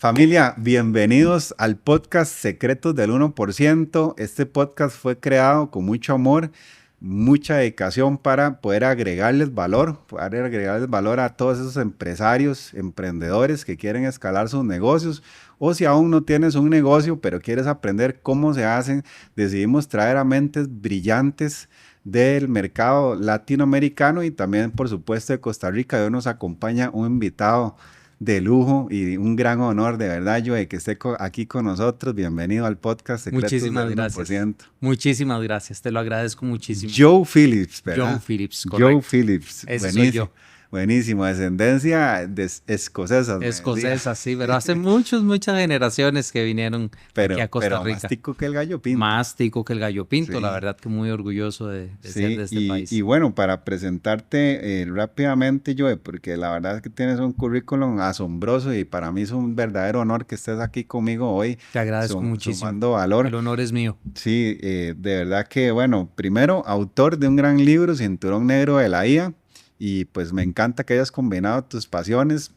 Familia, bienvenidos al podcast Secretos del 1%. Este podcast fue creado con mucho amor, mucha dedicación para poder agregarles valor a todos esos empresarios, emprendedores que quieren escalar sus negocios, o si aún no tienes un negocio pero quieres aprender cómo se hacen. Decidimos traer a mentes brillantes del mercado latinoamericano y también, por supuesto, de Costa Rica. Hoy nos acompaña un invitado de lujo y un gran honor, de verdad, Joe, que esté aquí con nosotros. Bienvenido al podcast Secretos del 1%. Muchísimas gracias, te lo agradezco muchísimo. Joe Phillips, ¿verdad? Joe Phillips, correcto. Joe Phillips, Ese buenísimo. soy yo. Buenísimo, descendencia escocesa. Escocesa, sí, pero hace muchas generaciones que vinieron aquí a Costa Rica. Más tico que el gallo pinto. Más tico que el gallo pinto, Sí. La verdad que muy orgulloso de ser de este país. Y bueno, para presentarte rápidamente, Joe, porque la verdad es que tienes un currículum asombroso y para mí es un verdadero honor que estés aquí conmigo hoy. Te agradezco muchísimo. Sumando valor. El honor es mío. Sí, de verdad que, bueno, primero, autor de un gran libro, Cinturón Negro de la IA. Y pues me encanta que hayas combinado tus pasiones.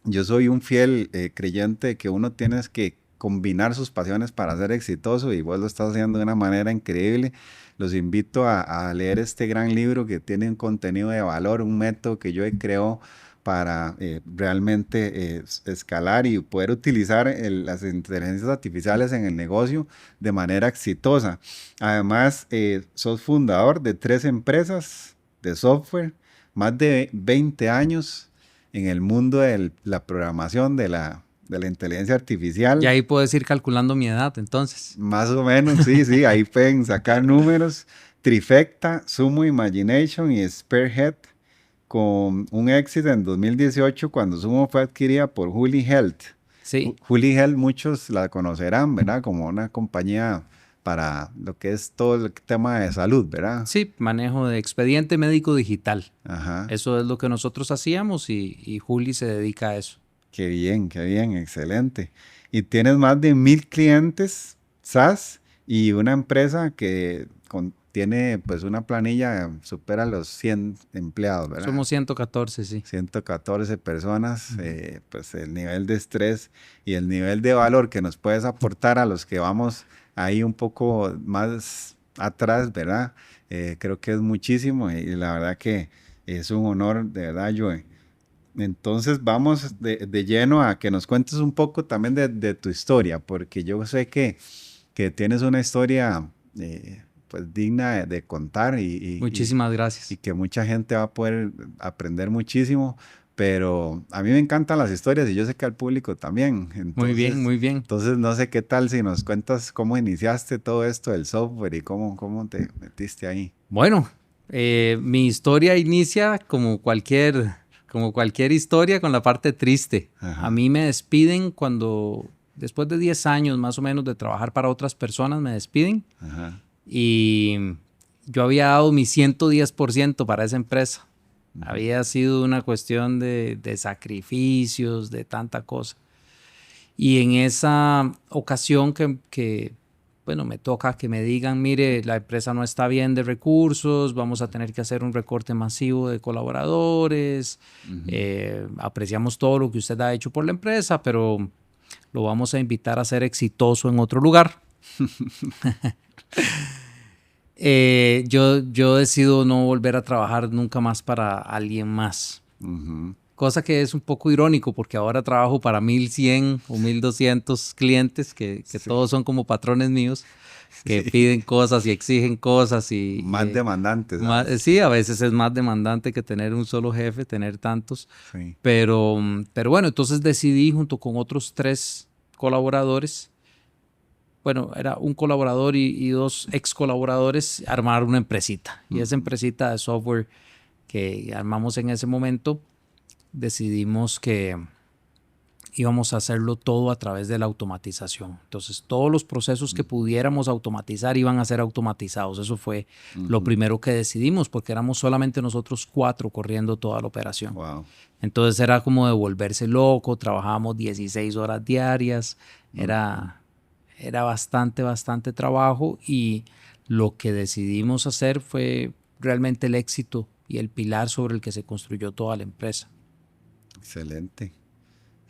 Yo soy un fiel creyente de que uno tiene que combinar sus pasiones para ser exitoso y vos lo estás haciendo de una manera increíble. Los invito a leer este gran libro que tiene un contenido de valor, un método que yo he creado para realmente escalar y poder utilizar las inteligencias artificiales en el negocio de manera exitosa. Además, sos fundador de 3 empresas de software, más de 20 años en el mundo de la programación, de la inteligencia artificial. Y ahí puedes ir calculando mi edad, entonces. Más o menos, sí, ahí pueden sacar números. Trifecta, Sumo Imagination y Spearhead, con un éxito en 2018 cuando Sumo fue adquirida por Huli Health. Sí. Huli Health muchos la conocerán, ¿verdad? Como una compañía para lo que es todo el tema de salud, ¿verdad? Sí, manejo de expediente médico digital. Ajá. Eso es lo que nosotros hacíamos y Juli se dedica a eso. Qué bien, excelente. Y tienes más de 1000 clientes SaaS y una empresa que tiene pues una planilla, supera los 100 empleados, ¿verdad? Somos 114, sí. 114 personas, pues el nivel de estrés y el nivel de valor que nos puedes aportar a los que vamos ahí un poco más atrás, ¿verdad? Creo que es muchísimo y la verdad que es un honor, de verdad, Joe. Entonces vamos de lleno a que nos cuentes un poco también de tu historia, porque yo sé que tienes una historia pues digna de contar Muchísimas gracias. Y que mucha gente va a poder aprender muchísimo, pero a mí me encantan las historias y yo sé que al público también. Entonces, muy bien. Entonces no sé qué tal si nos cuentas cómo iniciaste todo esto del software y cómo te metiste ahí. Bueno, mi historia inicia como cualquier historia con la parte triste. Ajá. A mí me despiden después de 10 años más o menos de trabajar para otras personas, me despiden. Ajá. Y yo había dado mi 110% para esa empresa. Uh-huh. Había sido una cuestión de sacrificios, de tanta cosa. Y en esa ocasión que me toca que me digan, mire, la empresa no está bien de recursos, vamos a tener que hacer un recorte masivo de colaboradores, apreciamos todo lo que usted ha hecho por la empresa, pero lo vamos a invitar a ser exitoso en otro lugar. Yo decido no volver a trabajar nunca más para alguien más. Uh-huh. Cosa que es un poco irónico porque ahora trabajo para 1100 o 1200 clientes que sí, todos son como patrones míos que sí, piden cosas y exigen cosas. Más demandantes. Sí, a veces es más demandante que tener un solo jefe, tener tantos. Sí. Pero bueno, entonces decidí junto con otros 3 colaboradores, bueno, era un colaborador y 2 ex colaboradores, armar una empresita. Y esa empresita de software que armamos en ese momento, decidimos que íbamos a hacerlo todo a través de la automatización. Entonces, todos los procesos que pudiéramos automatizar iban a ser automatizados. Eso fue lo primero que decidimos, porque éramos solamente nosotros 4 corriendo toda la operación. Wow. Entonces, era como de volverse loco. Trabajábamos 16 horas diarias. Era bastante trabajo y lo que decidimos hacer fue realmente el éxito y el pilar sobre el que se construyó toda la empresa. Excelente.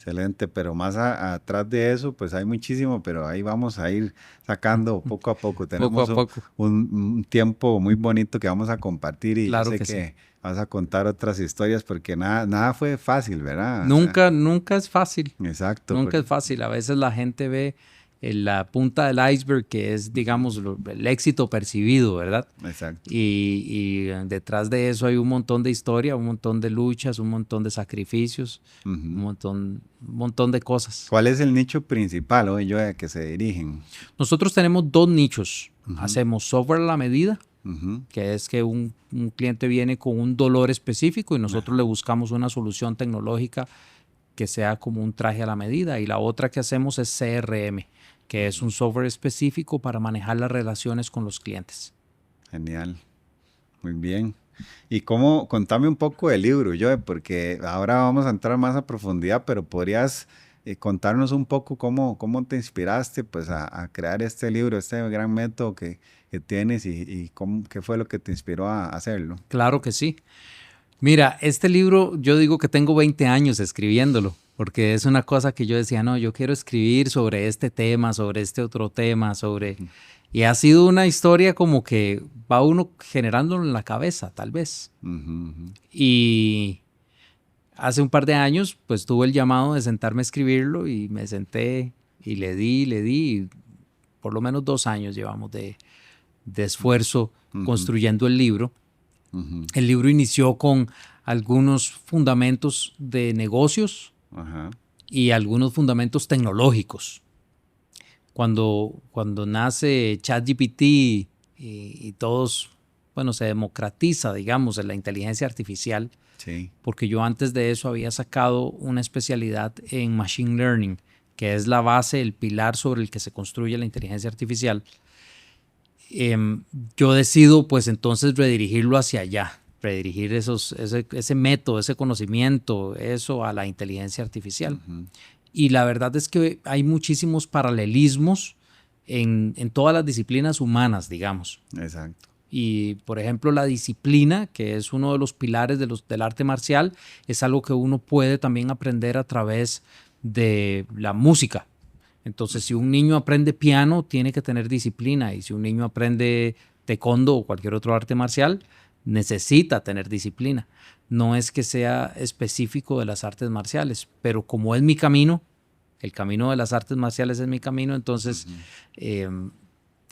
Excelente, pero más atrás de eso, pues hay muchísimo, pero ahí vamos a ir sacando poco a poco. Poco Tenemos a poco. un tiempo muy bonito que vamos a compartir y yo Claro sé que sí. que vas a contar otras historias porque nada fue fácil, ¿verdad? O sea, Nunca es fácil. exacto, Nunca es fácil. A veces la gente ve la punta del iceberg, que es, digamos, el éxito percibido, ¿verdad? exacto. Y detrás de eso hay un montón de historia, un montón de luchas, un montón de sacrificios, Ujú. un montón de cosas. ¿Cuál es el nicho principal hoy yo a que se dirigen? Nosotros tenemos dos nichos. Ujú. Hacemos software a la medida, Ujú. que es que un cliente viene con un dolor específico y nosotros le buscamos una solución tecnológica que sea como un traje a la medida. Y la otra que hacemos es CRM, que es un software específico para manejar las relaciones con los clientes. Genial, muy bien. Y contame un poco del libro, Joe, porque ahora vamos a entrar más a profundidad, pero podrías contarnos un poco cómo te inspiraste pues a crear este libro, este gran método que tienes y qué fue lo que te inspiró a hacerlo. Claro que sí. Mira, este libro yo digo que tengo 20 años escribiéndolo, porque es una cosa que yo decía, no, yo quiero escribir sobre este tema, sobre este otro tema, sobre... Y ha sido una historia como que va uno generándolo en la cabeza, tal vez. Ujú, ujú. Y hace un par de años, pues tuve el llamado de sentarme a escribirlo y me senté y le di, y por lo menos 2 años llevamos de esfuerzo Ujú, construyendo el libro. ujú. El libro inició con algunos fundamentos de negocios Ajá. y algunos fundamentos tecnológicos. Cuando nace ChatGPT y todos, bueno, se democratiza, digamos, la inteligencia artificial, Sí. porque yo antes de eso había sacado una especialidad en Machine Learning, que es la base, el pilar sobre el que se construye la inteligencia artificial. Yo decido pues entonces redirigirlo hacia allá, redirigir ese método, ese conocimiento, eso a la inteligencia artificial. Ujú. Y la verdad es que hay muchísimos paralelismos en todas las disciplinas humanas, digamos. Exacto. Y, por ejemplo, la disciplina, que es uno de los pilares del arte marcial, es algo que uno puede también aprender a través de la música. Entonces, si un niño aprende piano, tiene que tener disciplina. Y si un niño aprende taekwondo o cualquier otro arte marcial, necesita tener disciplina. No es que sea específico de las artes marciales, pero como es mi camino, el camino de las artes marciales es mi camino, entonces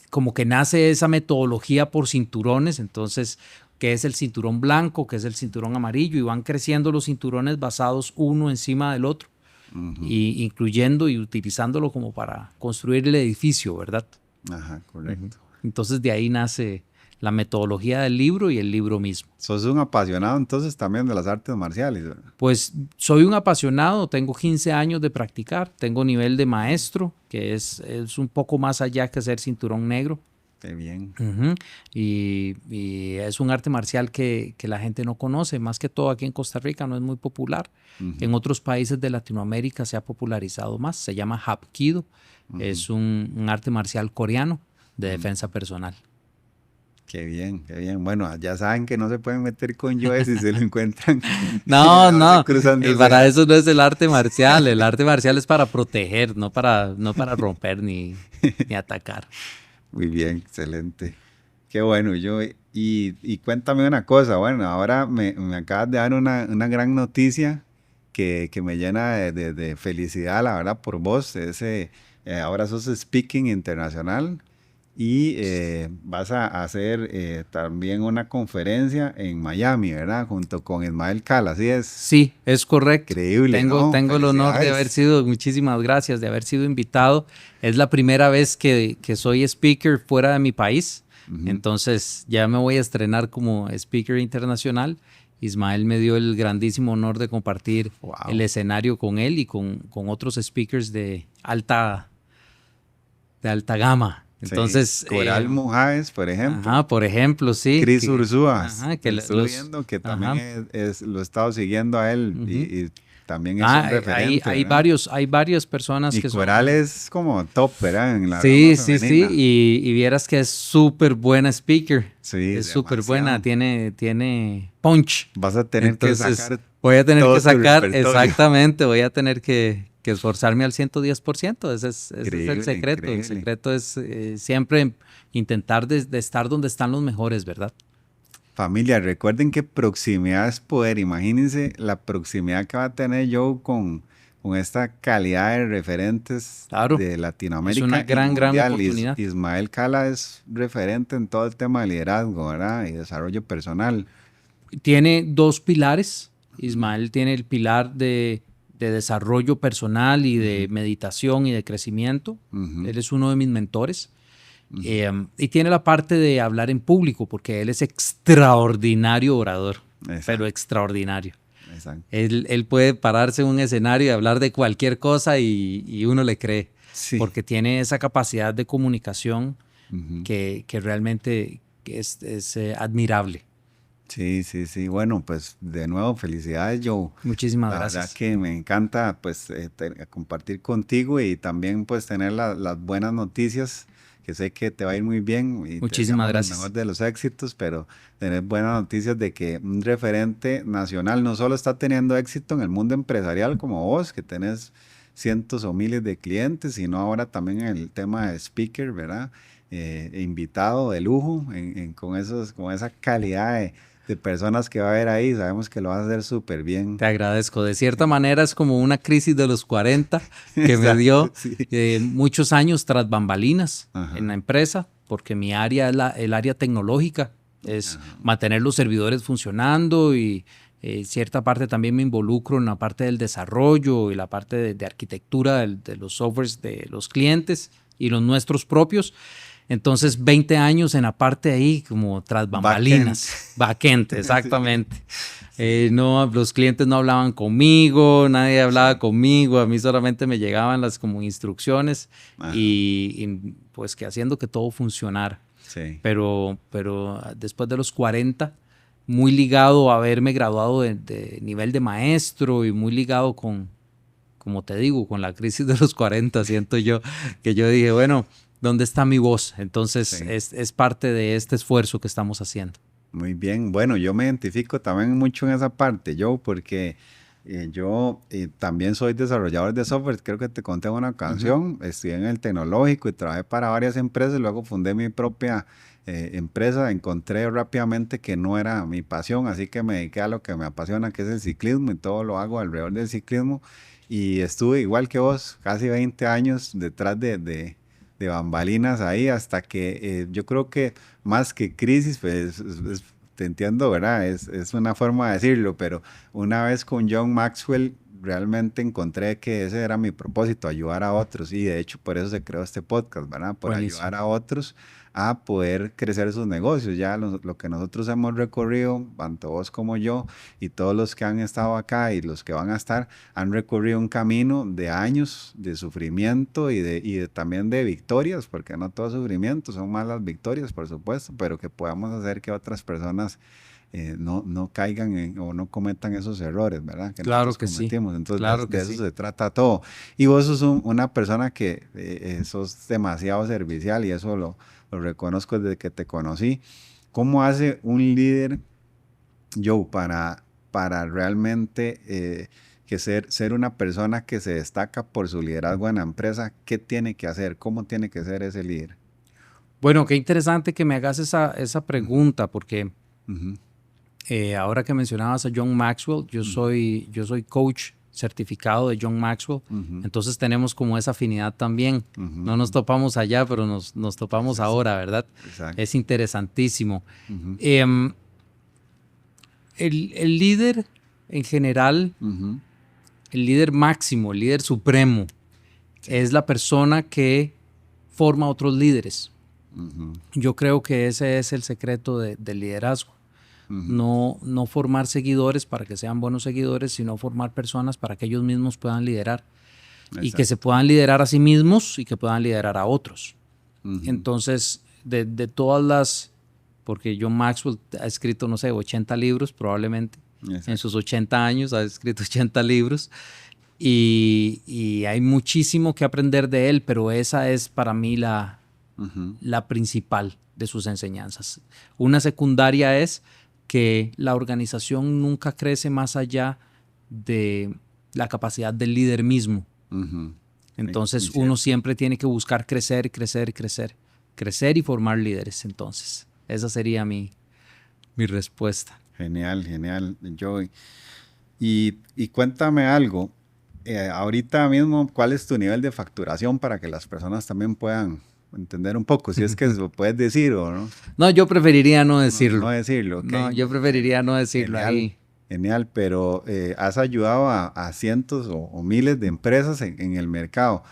como que nace esa metodología por cinturones, entonces, ¿qué es el cinturón blanco? ¿Qué es el cinturón amarillo? Y van creciendo los cinturones basados uno encima del otro, Ujú. y incluyendo y utilizándolo como para construir el edificio, ¿verdad? Ajá, correcto. Entonces de ahí nace la metodología del libro y el libro mismo. Sos un apasionado entonces también de las artes marciales, ¿verdad? Pues soy un apasionado, tengo 15 años de practicar, tengo nivel de maestro, que es un poco más allá que ser cinturón negro. Qué bien. Y es un arte marcial que la gente no conoce, más que todo aquí en Costa Rica no es muy popular. Ujú. En otros países de Latinoamérica se ha popularizado más, se llama Hapkido, es un arte marcial coreano de defensa personal. Qué bien, qué bien. Bueno, ya saben que no se pueden meter con Joe si se lo encuentran. No, Cruzando y para eso no es el arte marcial es para proteger, no para romper ni atacar. Muy bien, excelente. Qué bueno, Joe. Y cuéntame una cosa, bueno, ahora me acabas de dar una gran noticia que me llena de felicidad, la verdad, por vos. Ahora sos speaking internacional. Y vas a hacer también una conferencia en Miami, ¿verdad? Junto con Ismael Cala, ¿así es? Sí, es correcto. Increíble, ¿no? Tengo el honor de Felicidades. muchísimas gracias, de haber sido invitado. Es la primera vez que soy speaker fuera de mi país. Ujú. Entonces ya me voy a estrenar como speaker internacional. Ismael me dio el grandísimo honor de compartir Wow. el escenario con él y con otros speakers de alta gama. Entonces, Sí. Coral Mujáez, por ejemplo. ajá, por ejemplo, sí. Chris Ursúa. Ajá, que Estoy viendo que también lo he estado siguiendo a él y también es un referente. Hay varias personas y que Coral son... es como top, ¿verdad? En la Sí, rama sí, femenina. y vieras que es súper buena speaker. Sí, Es súper demasiado. buena, tiene punch. Vas a tener Entonces, que sacar Voy a tener todo que tu sacar, repertorio. exactamente, voy a tener que esforzarme al 110%. Ese es el secreto. Increíble. El secreto es siempre intentar de estar donde están los mejores, ¿verdad? Familia, recuerden que proximidad es poder. Imagínense la proximidad que va a tener Joe con esta calidad de referentes Claro, de es una Latinoamérica y gran mundial. oportunidad. Ismael Cala es referente en todo el tema de liderazgo, ¿verdad? Y desarrollo personal. Tiene dos pilares. Ismael tiene el pilar de desarrollo personal y de meditación y de crecimiento. Él es uno de mis mentores. Y tiene la parte de hablar en público, porque él es extraordinario orador, Exacto. pero extraordinario. Exacto. Él puede pararse en un escenario y hablar de cualquier cosa y uno le cree, Sí. porque tiene esa capacidad de comunicación que realmente es admirable. Sí, sí, sí. Bueno, pues de nuevo, felicidades, Joe. Muchísimas La gracias. verdad que me encanta pues compartir contigo y también pues tener las buenas noticias, que sé que te va a ir muy bien y te Muchísimas deseamos el gracias. mejor de los éxitos, pero tener buenas noticias de que un referente nacional no solo está teniendo éxito en el mundo empresarial como vos, que tenés cientos o miles de clientes, sino ahora también en el tema de speaker, ¿verdad? Invitado de lujo, con esa calidad de personas que va a haber ahí, sabemos que lo vas a hacer súper bien. Te agradezco. De cierta manera es como una crisis de los 40 que me Exacto, dio sí. muchos años tras bambalinas Ajá. en la empresa, porque mi área es el área tecnológica, es mantener los servidores funcionando y cierta parte también me involucro en la parte del desarrollo y la parte de arquitectura de los softwares de los clientes y los nuestros propios. Entonces, 20 años en la parte ahí como tras bambalinas. Backend, exactamente. No, los clientes no hablaban conmigo, nadie hablaba conmigo, a mí solamente me llegaban las como instrucciones y pues que haciendo que todo funcionara. Sí. Pero después de los 40, muy ligado a haberme graduado de nivel de maestro y muy ligado con, como te digo, con la crisis de los 40, siento yo, que yo dije, bueno, ¿dónde está mi voz? Entonces Sí. es parte de este esfuerzo que estamos haciendo. Muy bien, bueno, yo me identifico también mucho en esa parte, porque yo también soy desarrollador de software, creo que te conté en una canción, estudié en el tecnológico y trabajé para varias empresas, luego fundé mi propia empresa, encontré rápidamente que no era mi pasión, así que me dediqué a lo que me apasiona, que es el ciclismo y todo lo hago alrededor del ciclismo y estuve igual que vos, casi 20 años detrás de bambalinas ahí hasta que yo creo que más que crisis, pues te entiendo, ¿verdad? Es una forma de decirlo, pero una vez con John Maxwell realmente encontré que ese era mi propósito, ayudar a otros y de hecho por eso se creó este podcast, ¿verdad? Por Buenísimo. ayudar a otros a poder crecer sus negocios. Ya lo que nosotros hemos recorrido, tanto vos como yo y todos los que han estado acá y los que van a estar, han recorrido un camino de años de sufrimiento y también de victorias, porque no todo sufrimiento, son más las victorias, por supuesto, pero que podamos hacer que otras personas no caigan o no cometan esos errores, ¿verdad? Que Claro nosotros que sí. cometimos. Entonces, Claro de que eso sí. se trata todo. Y vos sos una persona que sos demasiado servicial y eso lo reconozco desde que te conocí. ¿Cómo hace un líder, Joe, para realmente que ser una persona que se destaca por su liderazgo en la empresa? ¿Qué tiene que hacer? ¿Cómo tiene que ser ese líder? Bueno, qué interesante que me hagas esa pregunta, porque ahora que mencionabas a John Maxwell, yo soy coach certificado de John Maxwell, entonces tenemos como esa afinidad también. No nos topamos allá, pero nos topamos ahora, ¿verdad? Exacto. Es interesantísimo. El líder en general, el líder máximo, el líder supremo, es la persona que forma a otros líderes. Yo creo que ese es el secreto del liderazgo. No formar seguidores para que sean buenos seguidores, sino formar personas para que ellos mismos puedan liderar. Exacto. Y que se puedan liderar a sí mismos y que puedan liderar a otros. Entonces, de todas las... Porque John Maxwell ha escrito, no sé, 80 libros probablemente. Exacto. En sus 80 años ha escrito 80 libros. Y hay muchísimo que aprender de él, pero esa es para mí la principal de sus enseñanzas. Una secundaria es que la organización nunca crece más allá de la capacidad del líder mismo. Entonces uno siempre tiene que buscar crecer, crecer, crecer. Crecer y formar líderes. Entonces, esa sería mi respuesta. Genial, genial, Joey. Y cuéntame algo. Ahorita mismo, ¿cuál es tu nivel de facturación para que las personas también puedan entender un poco? Si es que lo puedes decir o no. No, yo preferiría no decirlo. No decirlo, okay. No, yo preferiría no decirlo. Genial, ahí. Genial, pero has ayudado a cientos o miles de empresas en el mercado.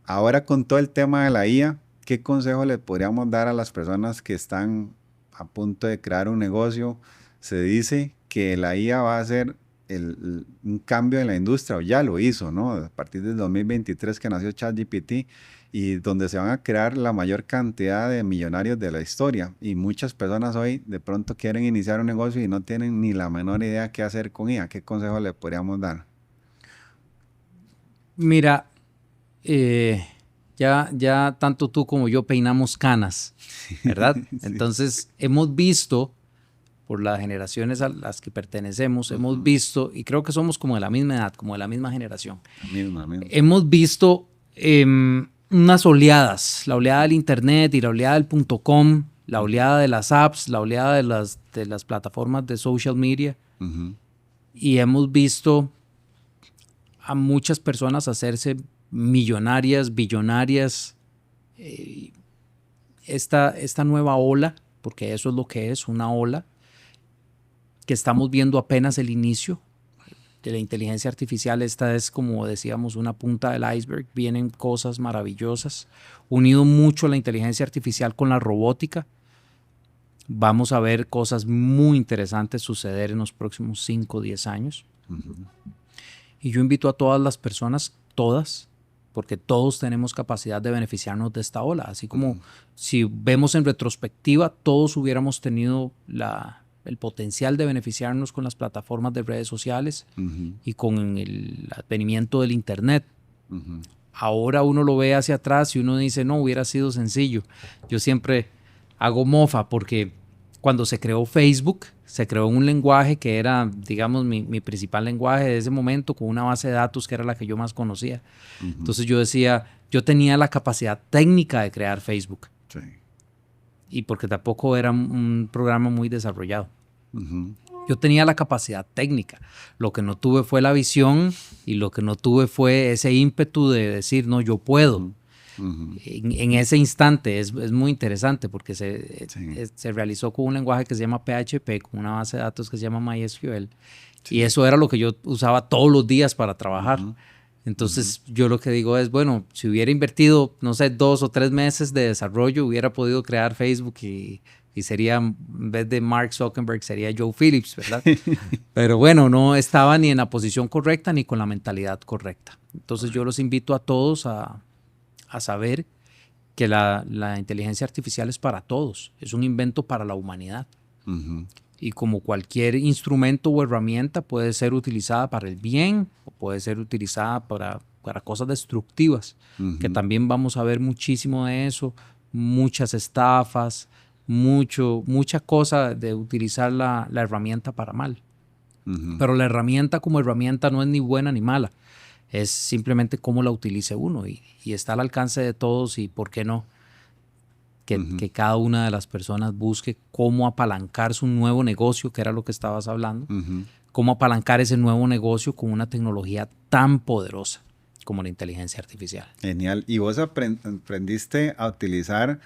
Ahora con todo el tema de la IA, ¿qué consejo le podríamos dar a las personas que están a punto de crear un negocio? Se dice que la IA va a hacer un cambio en la industria, o ya lo hizo, ¿no? A partir del 2023 que nació ChatGPT, y donde se van a crear la mayor cantidad de millonarios de la historia. Y muchas personas hoy de pronto quieren iniciar un negocio y no tienen ni la menor idea qué hacer con IA. ¿Qué consejo le podríamos dar? Mira, ya tanto tú como yo peinamos canas, ¿verdad? Sí. Entonces hemos visto, por las generaciones a las que pertenecemos, hemos visto, y creo que somos como de la misma edad, como de la misma generación. Misma. Hemos visto unas oleadas, la oleada del internet y la oleada del .com, la oleada de las apps, la oleada de las plataformas de social media. Y hemos visto a muchas personas hacerse millonarias, billonarias. Esta nueva ola, porque eso es lo que es, una ola, que estamos viendo apenas el inicio de la inteligencia artificial. Esta es, como decíamos, una punta del iceberg. Vienen cosas maravillosas. Unido mucho la inteligencia artificial con la robótica, vamos a ver cosas muy interesantes suceder en los próximos 5 o 10 años. Y yo invito a todas las personas, todas, porque todos tenemos capacidad de beneficiarnos de esta ola. Así como si vemos en retrospectiva, todos hubiéramos tenido el potencial de beneficiarnos con las plataformas de redes sociales y con el advenimiento del internet. Ahora uno lo ve hacia atrás y uno dice, no, hubiera sido sencillo. Yo siempre hago mofa porque cuando se creó Facebook, se creó un lenguaje que era, digamos, mi principal lenguaje de ese momento, con una base de datos que era la que yo más conocía. Entonces yo decía, yo tenía la capacidad técnica de crear Facebook. Sí. Y porque tampoco era un programa muy desarrollado. Yo tenía la capacidad técnica. Lo que no tuve fue la visión y lo que no tuve fue ese ímpetu de decir, no, yo puedo. En ese instante es muy interesante porque se realizó con un lenguaje que se llama PHP, con una base de datos que se llama MySQL. Sí. Y eso era lo que yo usaba todos los días para trabajar. Entonces yo lo que digo es, bueno, si hubiera invertido, no sé, 2 o 3 meses de desarrollo, hubiera podido crear Facebook y sería, en vez de Mark Zuckerberg, sería Joe Phillips, ¿verdad? Pero bueno, no estaba ni en la posición correcta ni con la mentalidad correcta. Entonces yo los invito a todos a saber que la inteligencia artificial es para todos, es un invento para la humanidad. Y como cualquier instrumento o herramienta puede ser utilizada para el bien o puede ser utilizada para cosas destructivas, que también vamos a ver muchísimo de eso, muchas estafas, mucha cosa de utilizar la herramienta para mal. Pero la herramienta como herramienta no es ni buena ni mala. Es simplemente cómo la utilice uno y está al alcance de todos y por qué no que cada una de las personas busque cómo apalancar su nuevo negocio, que era lo que estabas hablando, cómo apalancar ese nuevo negocio con una tecnología tan poderosa como la inteligencia artificial. Genial. Y vos aprendiste a utilizar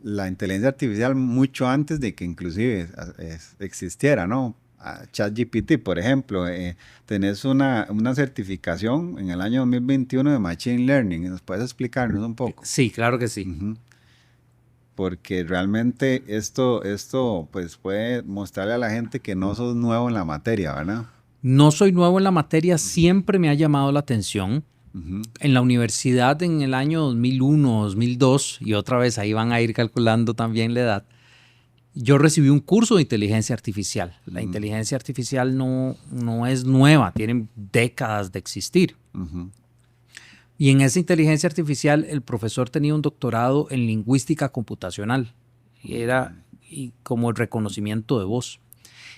la inteligencia artificial mucho antes de que inclusive existiera, ¿no? ChatGPT, por ejemplo, tenés una certificación en el año 2021 de Machine Learning. ¿Nos puedes explicarnos un poco? Sí, claro que sí. Porque realmente esto pues puede mostrarle a la gente que no sos nuevo en la materia, ¿verdad? No soy nuevo en la materia, siempre me ha llamado la atención. En la universidad en el año 2001, 2002, y otra vez ahí van a ir calculando también la edad, yo recibí un curso de inteligencia artificial. La inteligencia artificial no es nueva, tiene décadas de existir. Y en esa inteligencia artificial el profesor tenía un doctorado en lingüística computacional y era como el reconocimiento de voz.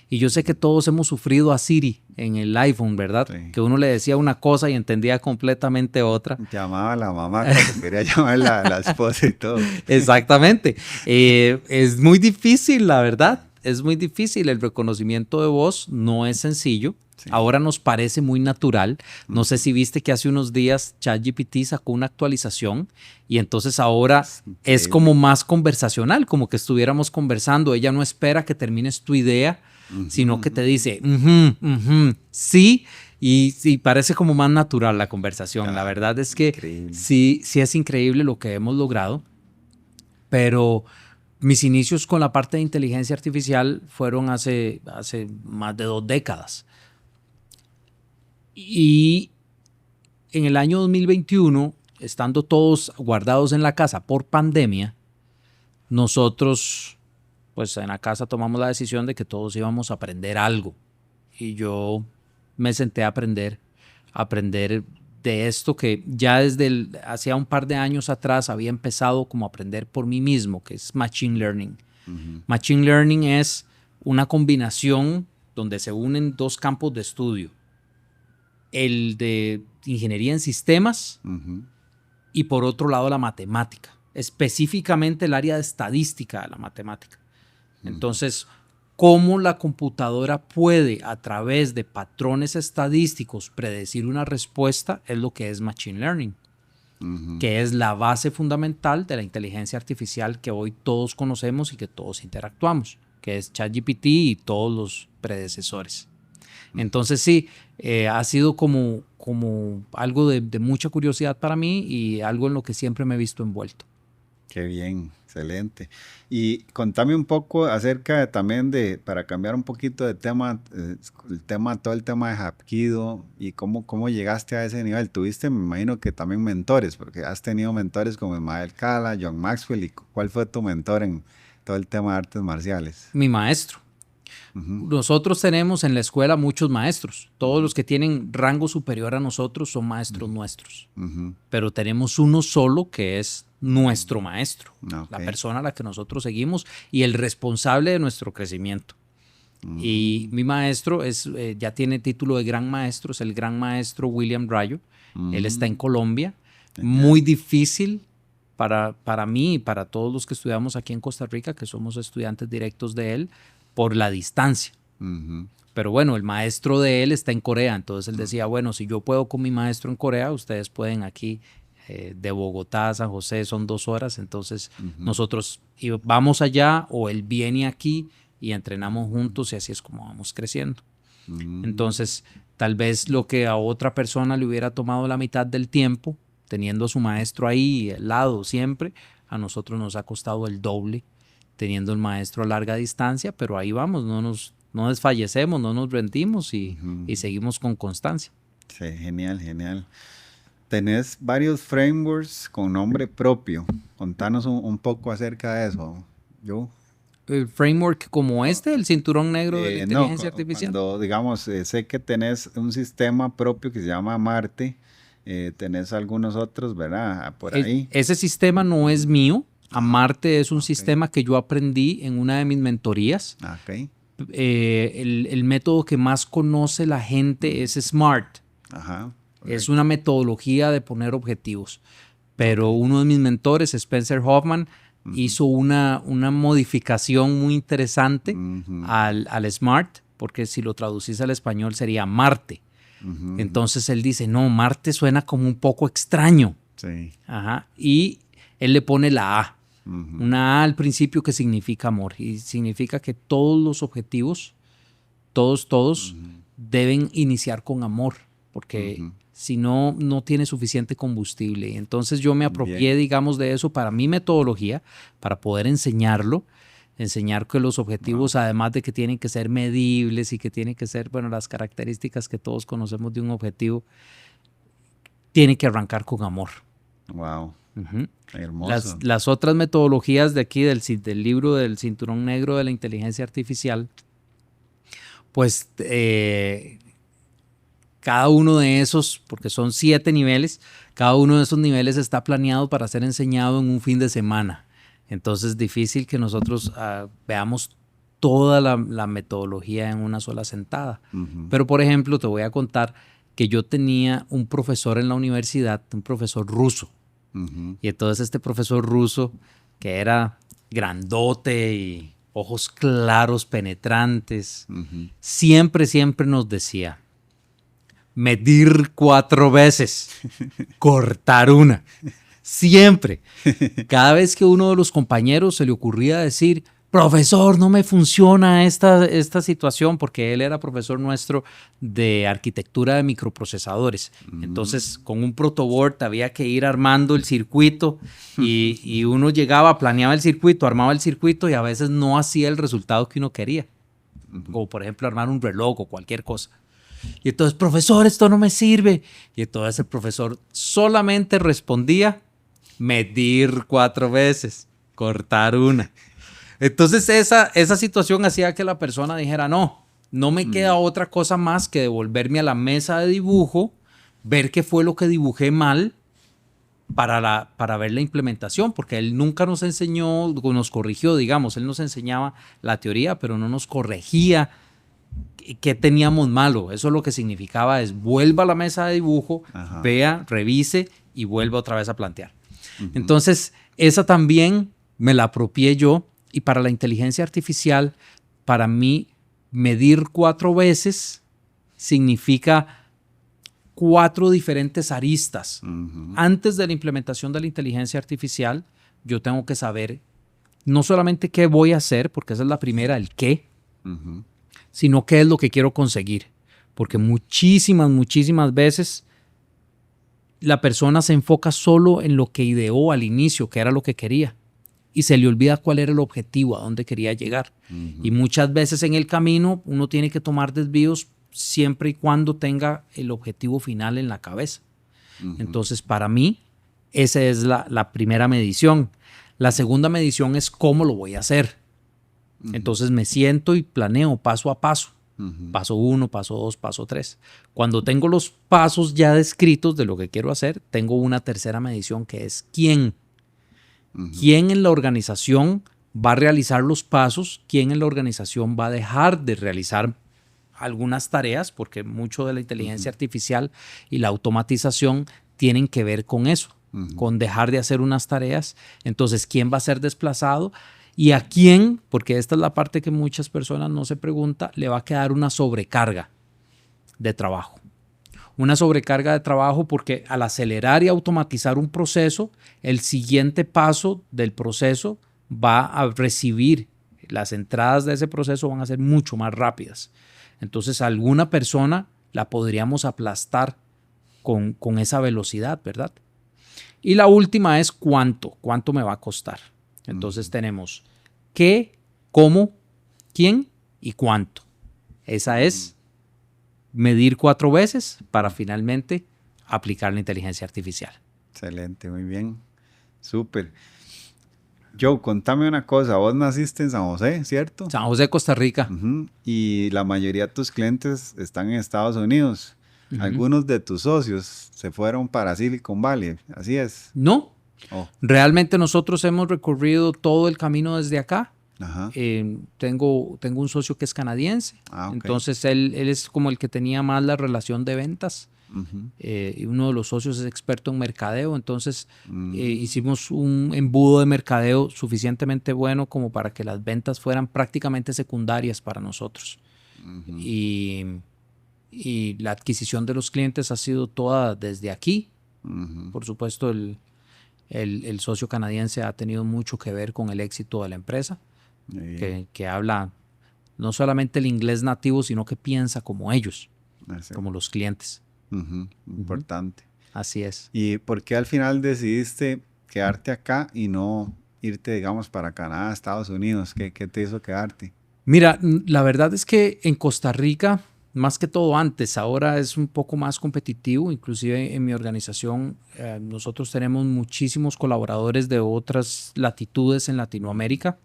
Y yo sé que todos hemos sufrido a Siri en el iPhone, ¿verdad? Sí. Que uno le decía una cosa y entendía completamente otra. Llamaba a la mamá cuando quería llamar a la esposa y todo. Exactamente. Es muy difícil, la verdad. Es muy difícil. El reconocimiento de voz no es sencillo. Sí. Ahora nos parece muy natural. No sé si viste que hace unos días ChatGPT sacó una actualización y entonces ahora es como más conversacional, como que estuviéramos conversando. Ella no espera que termines tu idea, sino que te dice, sí, y parece como más natural la conversación. La verdad es que sí es increíble lo que hemos logrado, pero mis inicios con la parte de inteligencia artificial fueron hace más de 2 décadas. Y en el año 2021, estando todos guardados en la casa por pandemia, nosotros, pues en la casa tomamos la decisión de que todos íbamos a aprender algo. Y yo me senté a aprender de esto que ya desde hacía un par de años atrás había empezado como a aprender por mí mismo, que es Machine Learning. Machine Learning es una combinación donde se unen 2 campos de estudio. El de ingeniería en sistemas y por otro lado la matemática, específicamente el área de estadística de la matemática. Entonces, cómo la computadora puede a través de patrones estadísticos predecir una respuesta es lo que es Machine Learning, que es la base fundamental de la inteligencia artificial que hoy todos conocemos y que todos interactuamos, que es ChatGPT y todos los predecesores. Entonces sí, ha sido como algo de mucha curiosidad para mí y algo en lo que siempre me he visto envuelto. Qué bien, excelente. Y contame un poco acerca también para cambiar un poquito de tema, todo el tema de Hapkido y cómo llegaste a ese nivel. Tuviste, me imagino que también mentores, porque has tenido mentores como Ismael Cala, John Maxwell. ¿Y cuál fue tu mentor en todo el tema de artes marciales? Mi maestro. Nosotros tenemos en la escuela muchos maestros. Todos los que tienen rango superior a nosotros son maestros nuestros. Pero tenemos uno solo que es nuestro maestro, la persona a la que nosotros seguimos y el responsable de nuestro crecimiento. Y mi maestro ya tiene título de gran maestro, es el gran maestro William Rayo. Él está en Colombia. Muy difícil para mí y para todos los que estudiamos aquí en Costa Rica, que somos estudiantes directos de él, por la distancia. Pero bueno, el maestro de él está en Corea, entonces él decía, bueno, si yo puedo con mi maestro en Corea, ustedes pueden aquí de Bogotá a San José, son 2 horas, entonces nosotros vamos allá o él viene aquí y entrenamos juntos y así es como vamos creciendo. Entonces, tal vez lo que a otra persona le hubiera tomado la mitad del tiempo, teniendo a su maestro ahí al lado siempre, a nosotros nos ha costado el doble, teniendo el maestro a larga distancia, pero ahí vamos, no desfallecemos, no nos rendimos y seguimos con constancia. Sí, genial, genial. Tenés varios frameworks con nombre propio. Contanos un poco acerca de eso. ¿El framework como el cinturón negro de la inteligencia artificial? Cuando, digamos, sé que tenés un sistema propio que se llama Marte, tenés algunos otros, ¿verdad? Por ahí. Ese sistema no es mío. Marte es un sistema que yo aprendí en una de mis mentorías. El método que más conoce la gente es SMART. Es una metodología de poner objetivos. Pero uno de mis mentores, Spencer Hoffman, hizo una modificación muy interesante al SMART, porque si lo traducís al español sería Marte. Entonces él dice, no, Marte suena como un poco extraño. Y él le pone la A. Una A al principio que significa amor y significa que todos los objetivos, todos deben iniciar con amor, porque si no, no tiene suficiente combustible. Entonces yo me apropié, digamos, de eso para mi metodología, para poder enseñar que los objetivos, además de que tienen que ser medibles y que tienen que ser, bueno, las características que todos conocemos de un objetivo, tienen que arrancar con amor. Wow. Hermoso. Las otras metodologías de aquí del libro del cinturón negro de la inteligencia artificial, pues cada uno de esos, porque son 7 niveles, cada uno de esos niveles está planeado para ser enseñado en un fin de semana. Entonces es difícil que nosotros veamos toda la metodología en una sola sentada. Pero, por ejemplo, te voy a contar que yo tenía un profesor en la universidad, un profesor ruso. Y entonces este profesor ruso, que era grandote y ojos claros, penetrantes, siempre nos decía, medir 4 veces, cortar una. Siempre. Cada vez que uno de los compañeros se le ocurría decir, profesor, no me funciona esta situación, porque él era profesor nuestro de arquitectura de microprocesadores. Entonces, con un protoboard había que ir armando el circuito y uno llegaba, planeaba el circuito, armaba el circuito y a veces no hacía el resultado que uno quería. Como por ejemplo armar un reloj o cualquier cosa. Y entonces, profesor, esto no me sirve. Y entonces el profesor solamente respondía, medir 4 veces, cortar una. Entonces esa situación hacía que la persona dijera, no me queda otra cosa más que devolverme a la mesa de dibujo, ver qué fue lo que dibujé mal para ver la implementación, porque él nunca nos enseñó, nos corrigió, digamos, él nos enseñaba la teoría, pero no nos corregía qué teníamos malo. Eso lo que significaba es vuelva a la mesa de dibujo, vea, revise y vuelva otra vez a plantear. Entonces, esa también me la apropié yo. Y para la inteligencia artificial, para mí, medir 4 veces significa 4 diferentes aristas. Antes de la implementación de la inteligencia artificial, yo tengo que saber no solamente qué voy a hacer, porque esa es la primera, el qué, sino qué es lo que quiero conseguir. Porque muchísimas veces la persona se enfoca solo en lo que ideó al inicio, que era lo que quería. Y se le olvida cuál era el objetivo, a dónde quería llegar. Y muchas veces en el camino uno tiene que tomar desvíos siempre y cuando tenga el objetivo final en la cabeza. Entonces, para mí, esa es la primera medición. La segunda medición es cómo lo voy a hacer. Entonces, me siento y planeo paso a paso. Paso 1, paso 2, paso 3. Cuando tengo los pasos ya descritos de lo que quiero hacer, tengo una tercera medición que es quién. ¿Quién en la organización va a realizar los pasos? ¿Quién en la organización va a dejar de realizar algunas tareas? Porque mucho de la inteligencia artificial y la automatización tienen que ver con eso, con dejar de hacer unas tareas. Entonces, ¿quién va a ser desplazado? ¿Y a quién? Porque esta es la parte que muchas personas no se preguntan, le va a quedar una sobrecarga de trabajo. Una sobrecarga de trabajo porque al acelerar y automatizar un proceso, el siguiente paso del proceso va a recibir, las entradas de ese proceso van a ser mucho más rápidas. Entonces, a alguna persona la podríamos aplastar con esa velocidad, ¿verdad? Y la última es cuánto me va a costar. Entonces tenemos qué, cómo, quién y cuánto. Esa es medir 4 veces para finalmente aplicar la inteligencia artificial. Excelente, muy bien. Súper. Joe, contame una cosa. Vos naciste en San José, ¿cierto? San José, Costa Rica. Y la mayoría de tus clientes están en Estados Unidos. Algunos de tus socios se fueron para Silicon Valley, ¿así es? No. Realmente nosotros hemos recorrido todo el camino desde acá. Tengo un socio que es canadiense, entonces él es como el que tenía más la relación de ventas. Y uno de los socios es experto en mercadeo, entonces hicimos un embudo de mercadeo suficientemente bueno como para que las ventas fueran prácticamente secundarias para nosotros. Y la adquisición de los clientes ha sido toda desde aquí. Por supuesto, el socio canadiense ha tenido mucho que ver con el éxito de la empresa, que habla no solamente el inglés nativo, sino que piensa como ellos, como los clientes. Importante. Así es. ¿Y por qué al final decidiste quedarte acá y no irte, digamos, para Canadá, Estados Unidos? ¿Qué te hizo quedarte? Mira, la verdad es que en Costa Rica, más que todo antes, ahora es un poco más competitivo. Inclusive en mi organización nosotros tenemos muchísimos colaboradores de otras latitudes en Latinoamérica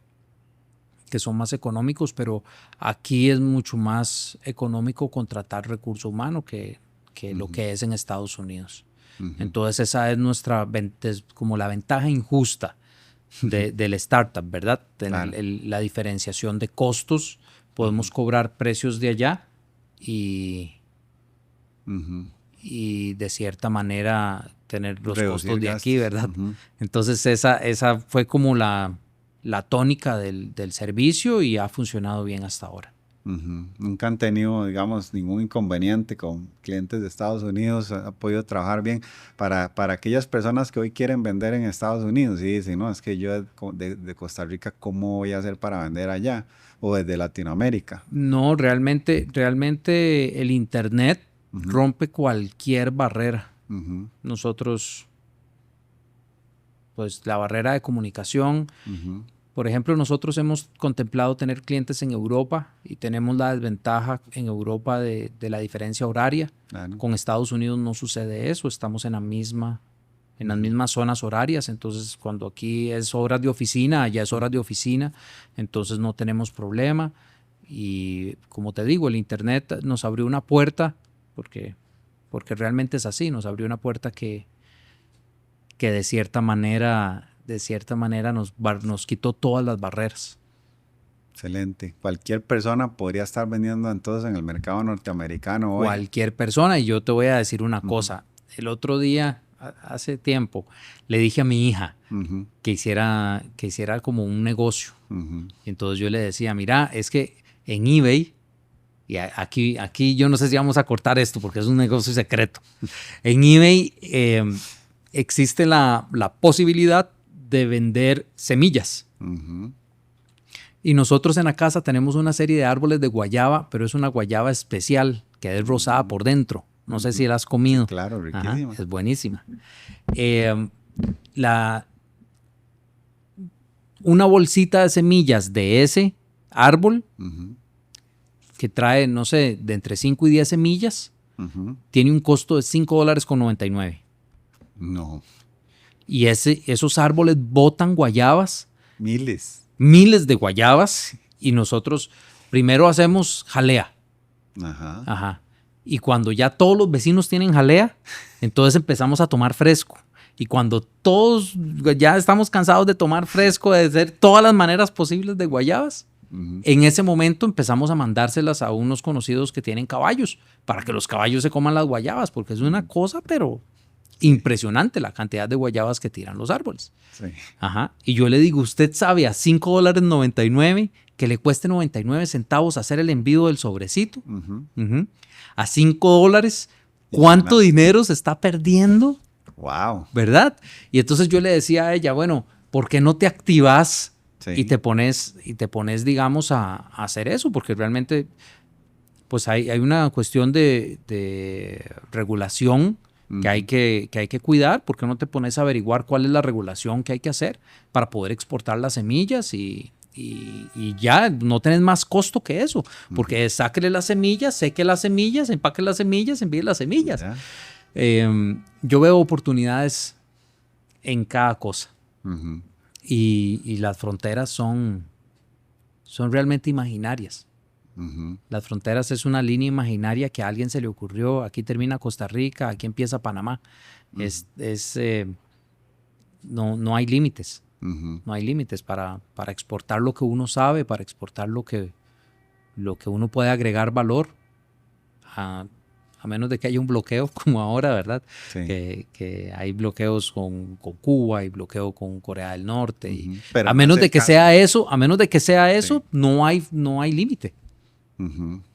que son más económicos, pero aquí es mucho más económico contratar recurso humano que lo que es en Estados Unidos. Entonces esa es como la ventaja injusta del startup, ¿verdad? Claro. La diferenciación de costos, podemos cobrar precios de allá y de cierta manera tener los Reducir costos de aquí, gastos. ¿verdad? Entonces esa fue como la tónica del servicio y ha funcionado bien hasta ahora. Nunca han tenido, digamos, ningún inconveniente con clientes de Estados Unidos, ha podido trabajar bien para aquellas personas que hoy quieren vender en Estados Unidos y dicen, no, es que yo de Costa Rica, ¿cómo voy a hacer para vender allá? O desde Latinoamérica. No, realmente el Internet rompe cualquier barrera. Nosotros, pues la barrera de comunicación, por ejemplo, nosotros hemos contemplado tener clientes en Europa y tenemos la desventaja en Europa de la diferencia horaria. Claro. Con Estados Unidos no sucede eso, estamos en las mismas zonas horarias, entonces cuando aquí es horas de oficina, allá es horas de oficina, entonces no tenemos problema. Y como te digo, el Internet nos abrió una puerta, porque realmente es así, nos abrió una puerta que de cierta manera nos quitó todas las barreras. Excelente. Cualquier persona podría estar vendiendo entonces en el mercado norteamericano hoy. Cualquier persona, y yo te voy a decir una cosa. El otro día, hace tiempo, le dije a mi hija que hiciera como un negocio. Y entonces yo le decía, mira, es que en eBay, y aquí yo no sé si vamos a cortar esto porque es un negocio secreto. En eBay existe la posibilidad de vender semillas. Y nosotros en la casa tenemos una serie de árboles de guayaba, pero es una guayaba especial que es rosada por dentro. No sé si la has comido. Sí, claro, riquísima. Ajá, es buenísima. Una bolsita de semillas de ese árbol que trae, no sé, de entre 5 y 10 semillas, tiene un costo de $5.99. No. Y esos árboles botan guayabas. Miles de guayabas. Y nosotros primero hacemos jalea. Ajá. Y cuando ya todos los vecinos tienen jalea, entonces empezamos a tomar fresco. Y cuando todos ya estamos cansados de tomar fresco, de hacer todas las maneras posibles de guayabas, en ese momento empezamos a mandárselas a unos conocidos que tienen caballos, para que los caballos se coman las guayabas, porque es una cosa, pero impresionante la cantidad de guayabas que tiran los árboles. Sí. Ajá. Y yo le digo, ¿usted sabe a $5.99 que le cueste 99 centavos hacer el envío del sobrecito? A $5, ¿cuánto dinero se está perdiendo? Wow. ¿Verdad? Y entonces yo le decía a ella, bueno, ¿por qué no te activas y te pones, digamos, a hacer eso? Porque realmente, pues hay una cuestión de regulación que hay que cuidar. ¿Por qué no te pones a averiguar cuál es la regulación que hay que hacer para poder exportar las semillas y ya no tenés más costo que eso? Porque sáquele las semillas, seque las semillas, empaque las semillas, envíe las semillas. Yo veo oportunidades en cada cosa. Y las fronteras son realmente imaginarias. Las fronteras es una línea imaginaria que a alguien se le ocurrió. Aquí termina Costa Rica, aquí empieza Panamá. No hay límites. No hay límites para exportar lo que uno sabe, para exportar lo que uno puede agregar valor, a menos de que haya un bloqueo como ahora, ¿verdad? Sí. Que hay bloqueos con Cuba, hay bloqueo con Corea del Norte. Y Pero a menos de que sea eso, Sí. no hay límite.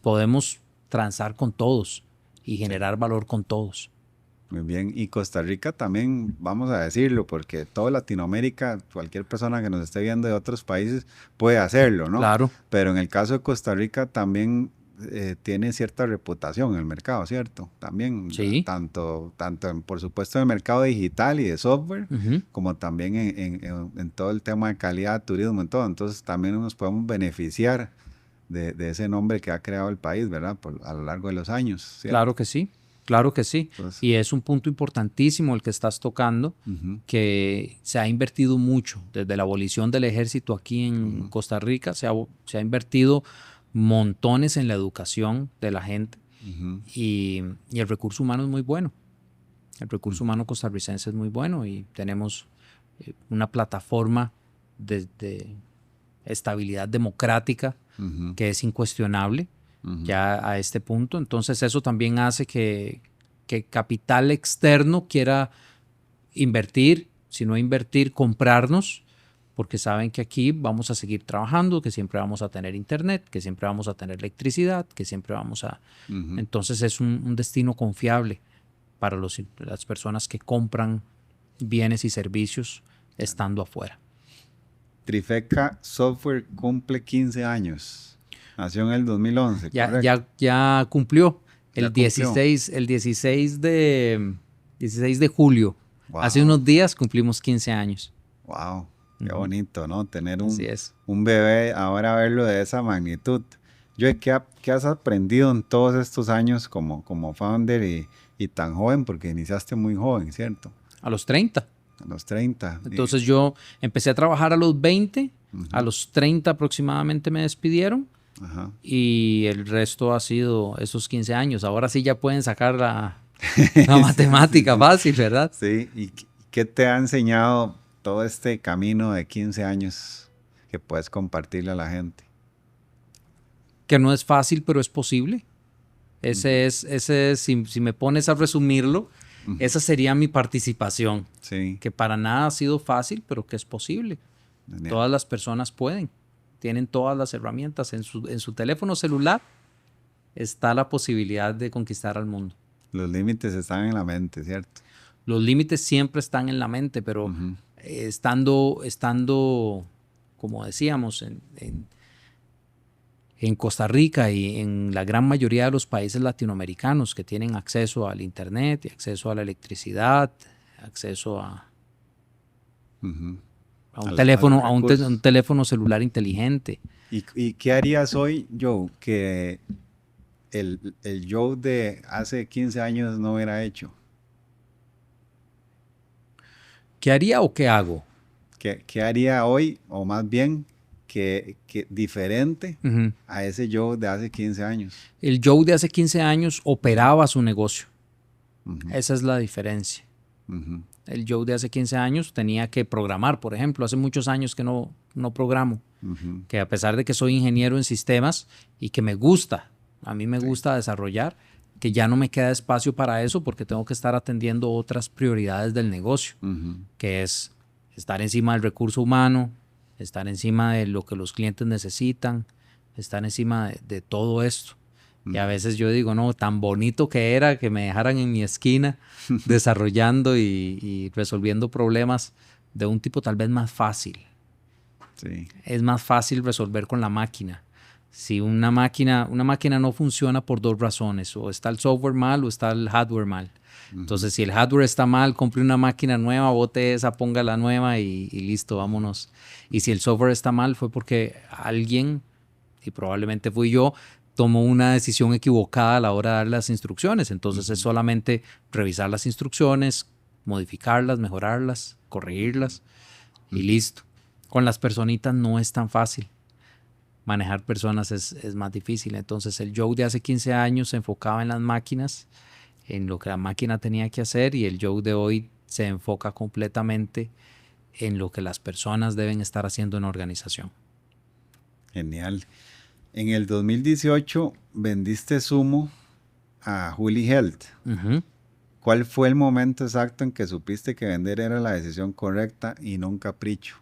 Podemos transar con todos y generar valor con todos. Muy bien. Y Costa Rica también, vamos a decirlo, porque toda Latinoamérica, cualquier persona que nos esté viendo de otros países puede hacerlo, ¿no? Claro. Pero en el caso de Costa Rica también tiene cierta reputación en el mercado, ¿cierto? También, Sí. tanto por supuesto en el mercado digital y de software, como también en todo el tema de calidad, turismo, en todo. Entonces también nos podemos beneficiar de ese nombre que ha creado el país, ¿verdad? A lo largo de los años, ¿cierto? Claro que sí. Claro que sí. Entonces, y es un punto importantísimo el que estás tocando, que se ha invertido mucho desde la abolición del ejército aquí en Costa Rica. Se ha invertido montones en la educación de la gente y el recurso humano es muy bueno. El recurso humano costarricense es muy bueno y tenemos una plataforma de estabilidad democrática, que es incuestionable ya a este punto. Entonces eso también hace que capital externo quiera invertir, si no invertir, comprarnos, porque saben que aquí vamos a seguir trabajando, que siempre vamos a tener internet, que siempre vamos a tener electricidad, que siempre vamos a... Entonces es un destino confiable para las personas que compran bienes y servicios estando afuera. Trifecta Software cumple 15 años. Nació en el 2011, ¿correcto? Ya cumplió. Ya El 16 de julio. Wow. Hace unos días cumplimos 15 años. Wow, qué bonito, ¿no? Tener un bebé, ahora verlo de esa magnitud. Joey, ¿qué has aprendido en todos estos años como founder y tan joven? Porque iniciaste muy joven, ¿cierto? A los 30. A los 30. Entonces yo empecé a trabajar a los 20, a los 30 aproximadamente me despidieron. Ajá. Y el resto ha sido esos 15 años. Ahora sí ya pueden sacar la matemática fácil, ¿verdad? Sí, ¿y qué te ha enseñado todo este camino de 15 años que puedes compartirle a la gente? Que no es fácil, pero es posible. Ese es si me pones a resumirlo, esa sería mi participación. Sí. Que para nada ha sido fácil, pero que es posible. Genial. Todas las personas pueden. Tienen todas las herramientas. En su teléfono celular está la posibilidad de conquistar al mundo. Los límites están en la mente, ¿cierto? Los límites siempre están en la mente, pero estando, como decíamos, en Costa Rica y en la gran mayoría de los países latinoamericanos que tienen acceso al internet y acceso a la electricidad, acceso a un teléfono celular inteligente. ¿Y qué harías hoy, Joe, que el Joe de hace 15 años no hubiera hecho? ¿Qué haría o qué hago? ¿Qué haría hoy, o más bien, que diferente a ese Joe de hace 15 años? El Joe de hace 15 años operaba su negocio. Esa es la diferencia. El Joe de hace 15 años tenía que programar, por ejemplo. Hace muchos años que no programo. Que a pesar de que soy ingeniero en sistemas y que me gusta, a mí me gusta desarrollar, que ya no me queda espacio para eso porque tengo que estar atendiendo otras prioridades del negocio, que es estar encima del recurso humano, estar encima de lo que los clientes necesitan, estar encima de todo esto. Y a veces yo digo, no, tan bonito que era que me dejaran en mi esquina desarrollando y resolviendo problemas de un tipo tal vez más fácil. Sí. Es más fácil resolver con la máquina. Si una máquina no funciona por dos razones, o está el software mal o está el hardware mal. Entonces, si el hardware está mal, compre una máquina nueva, bote esa, ponga la nueva y listo, vámonos. Y si el software está mal, fue porque alguien, y probablemente fui yo, tomó una decisión equivocada a la hora de dar las instrucciones. Entonces, es solamente revisar las instrucciones, modificarlas, mejorarlas, corregirlas y listo. Con las personitas no es tan fácil. Manejar personas es más difícil. Entonces el Joe de hace 15 años se enfocaba en las máquinas, en lo que la máquina tenía que hacer, y el Joe de hoy se enfoca completamente en lo que las personas deben estar haciendo en la organización. Genial. En el 2018 vendiste Sumo a Juli Health. ¿Cuál fue el momento exacto en que supiste que vender era la decisión correcta y no un capricho?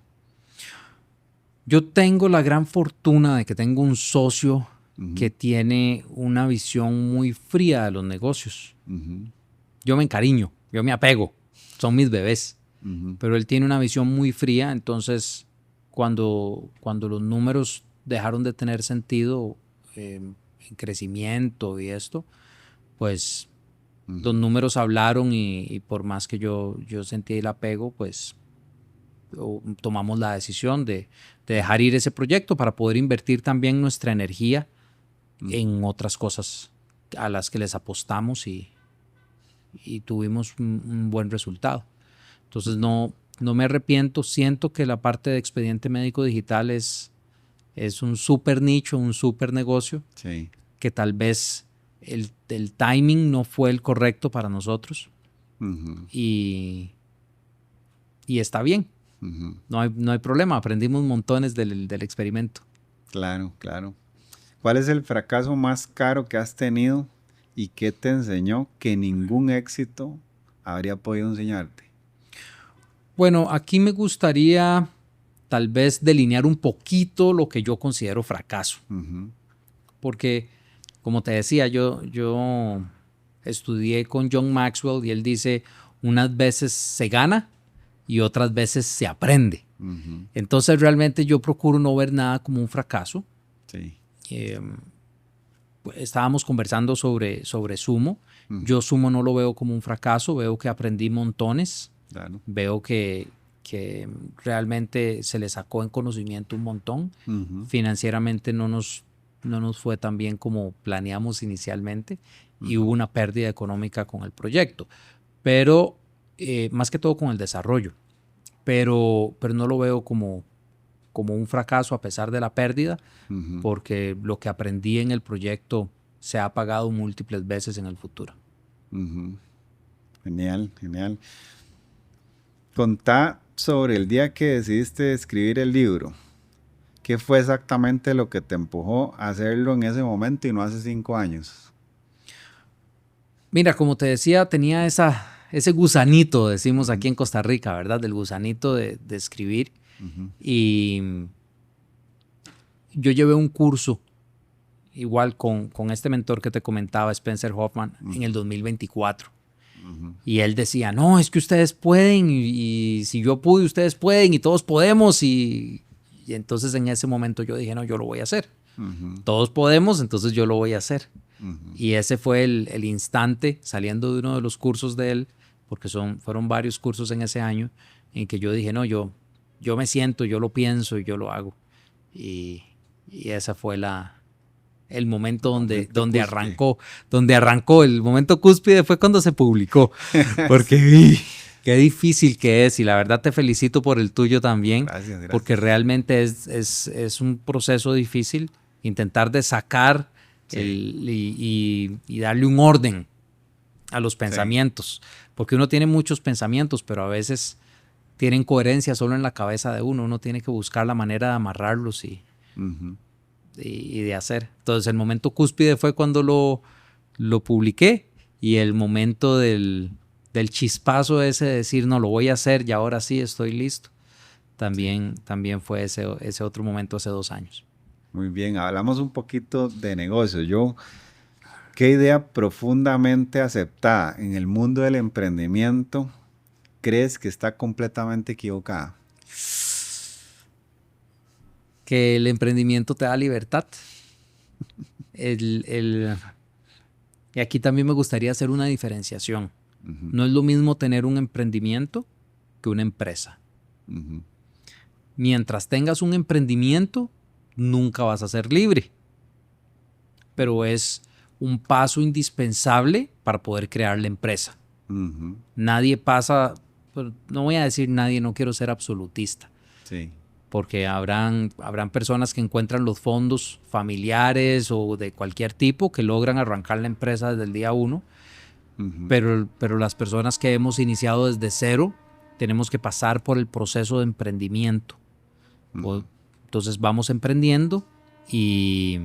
Yo tengo la gran fortuna de que tengo un socio que tiene una visión muy fría de los negocios. Yo me encariño, yo me apego, son mis bebés, pero él tiene una visión muy fría. Entonces cuando los números dejaron de tener sentido en crecimiento y esto, pues los números hablaron y por más que yo sentí el apego, pues tomamos la decisión de dejar ir ese proyecto para poder invertir también nuestra energía en otras cosas a las que les apostamos y tuvimos un buen resultado. Entonces no me arrepiento. Siento que la parte de expediente médico digital es un súper nicho, un súper negocio, sí, que tal vez el timing no fue el correcto para nosotros y está bien. No hay problema, aprendimos montones del experimento. Claro, claro. ¿Cuál es el fracaso más caro que has tenido y qué te enseñó que ningún éxito habría podido enseñarte? Bueno, aquí me gustaría tal vez delinear un poquito lo que yo considero fracaso. Porque, como te decía, yo estudié con John Maxwell y él dice, unas veces se gana y otras veces se aprende. Entonces realmente yo procuro no ver nada como un fracaso. Sí. Estábamos conversando sobre Sumo. Yo Sumo no lo veo como un fracaso, veo que aprendí montones. Claro. Veo que realmente se le sacó en conocimiento un montón. Financieramente no nos fue tan bien como planeamos inicialmente y hubo una pérdida económica con el proyecto, pero más que todo con el desarrollo. Pero no lo veo como un fracaso a pesar de la pérdida, porque lo que aprendí en el proyecto se ha pagado múltiples veces en el futuro. Genial, genial. Contá sobre el día que decidiste escribir el libro. ¿Qué fue exactamente lo que te empujó a hacerlo en ese momento y no hace 5 años? Mira, como te decía, tenía ese gusanito, decimos aquí en Costa Rica, ¿verdad? Del gusanito de escribir. Y yo llevé un curso, igual con este mentor que te comentaba, Spencer Hoffman, en el 2024. Y él decía, no, es que ustedes pueden y si yo pude, ustedes pueden y todos podemos. Y entonces en ese momento yo dije, no, yo lo voy a hacer. Todos podemos, entonces yo lo voy a hacer. Y ese fue el instante, saliendo de uno de los cursos de él, porque fueron varios cursos en ese año, en que yo dije, no, yo me siento, yo lo pienso y yo lo hago. Y ese fue el momento donde arrancó. El momento cúspide fue cuando se publicó. Porque qué difícil que es. Y la verdad te felicito por el tuyo también. Gracias. Porque realmente es un proceso difícil. Intentar de sacar y darle un orden a los pensamientos. Porque uno tiene muchos pensamientos, pero a veces tienen coherencia solo en la cabeza de uno. Uno tiene que buscar la manera de amarrarlos y de hacer. Entonces el momento cúspide fue cuando lo publiqué y el momento del chispazo ese de decir no, lo voy a hacer y ahora sí estoy listo. También fue ese otro momento hace 2 años. Muy bien, hablamos un poquito de negocio. ¿Qué idea profundamente aceptada en el mundo del emprendimiento crees que está completamente equivocada? Que el emprendimiento te da libertad. Y aquí también me gustaría hacer una diferenciación. No es lo mismo tener un emprendimiento que una empresa. Mientras tengas un emprendimiento, nunca vas a ser libre. Pero es un paso indispensable para poder crear la empresa. Nadie pasa, no voy a decir nadie, no quiero ser absolutista. Sí. Porque habrán personas que encuentran los fondos familiares o de cualquier tipo que logran arrancar la empresa desde el día 1, pero las personas que hemos iniciado desde cero tenemos que pasar por el proceso de emprendimiento. Entonces vamos emprendiendo y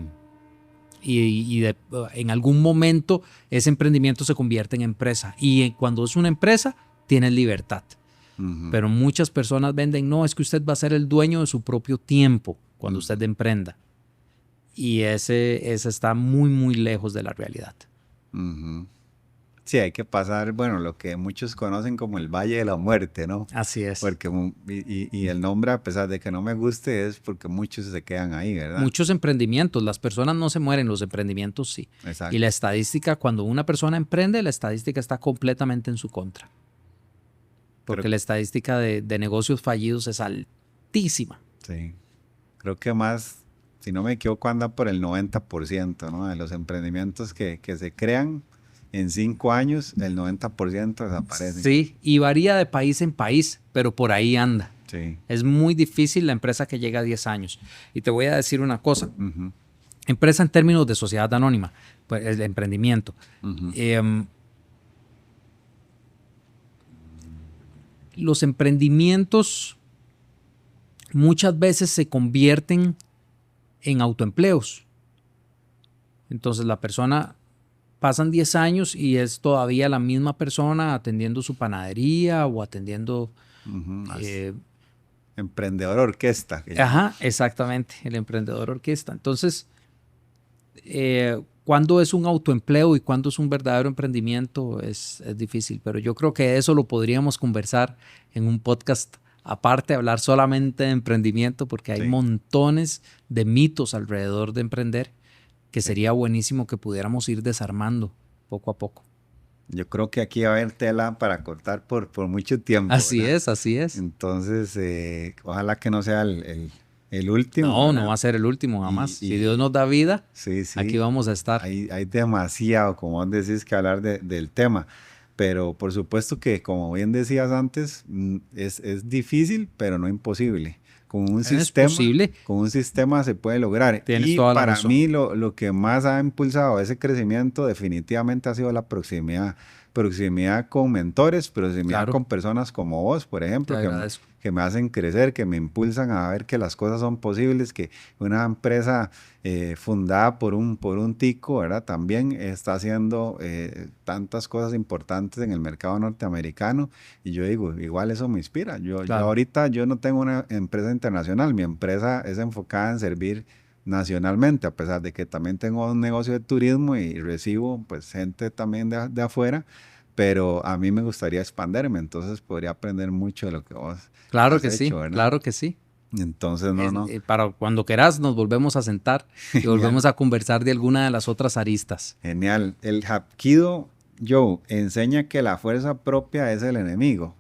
en algún momento ese emprendimiento se convierte en empresa y cuando es una empresa tienes libertad. Pero muchas personas venden, no, es que usted va a ser el dueño de su propio tiempo cuando usted emprenda. Y ese está muy, muy lejos de la realidad. Sí, hay que pasar, bueno, lo que muchos conocen como el Valle de la Muerte, ¿no? Así es. Porque, y el nombre, a pesar de que no me guste, es porque muchos se quedan ahí, ¿verdad? Muchos emprendimientos, las personas no se mueren, los emprendimientos sí. Exacto. Y la estadística, cuando una persona emprende, la estadística está completamente en su contra. Porque la estadística de negocios fallidos es altísima. Sí. Creo que más, si no me equivoco, anda por el 90%, ¿no? De los emprendimientos que se crean en 5 años, el 90% desaparece. Sí, y varía de país en país, pero por ahí anda. Sí. Es muy difícil la empresa que llega a 10 años. Y te voy a decir una cosa. Empresa en términos de sociedad anónima, pues el emprendimiento. Los emprendimientos muchas veces se convierten en autoempleos. Entonces la persona pasan 10 años y es todavía la misma persona atendiendo su panadería o atendiendo... Emprendedor orquesta. Ajá, exactamente, el emprendedor orquesta. Entonces, ¿cuándo es un autoempleo y cuándo es un verdadero emprendimiento? Es difícil, pero yo creo que eso lo podríamos conversar en un podcast aparte, hablar solamente de emprendimiento, porque hay montones de mitos alrededor de emprender que sería buenísimo que pudiéramos ir desarmando poco a poco. Yo creo que aquí va a haber tela para cortar por mucho tiempo. Así ¿verdad? es, así es. Entonces, ojalá que no sea el último. No, ¿verdad? no va a ser el último jamás. Y si Dios nos da vida, sí, aquí vamos a estar. Hay demasiado, como vos decís, que hablar del tema. Pero por supuesto que, como bien decías antes, es difícil, pero no imposible. Con un sistema se puede lograr. Tienes y toda la para razón. mí lo que más ha impulsado ese crecimiento definitivamente ha sido la proximidad. Proximidad con mentores, proximidad con personas como vos, por ejemplo, que me hacen crecer, que me impulsan a ver que las cosas son posibles, que una empresa fundada por un tico, ¿verdad? También está haciendo tantas cosas importantes en el mercado norteamericano y yo digo, igual eso me inspira. Yo ahorita yo no tengo una empresa internacional, mi empresa es enfocada en servir nacionalmente, a pesar de que también tengo un negocio de turismo y recibo pues gente también de afuera, pero a mí me gustaría expandirme, entonces podría aprender mucho de lo que vos has hecho, ¿verdad? Claro que sí. Entonces, para cuando quieras nos volvemos a sentar y volvemos a conversar de alguna de las otras aristas. Genial. El Hapkido, Joe, enseña que la fuerza propia es el enemigo.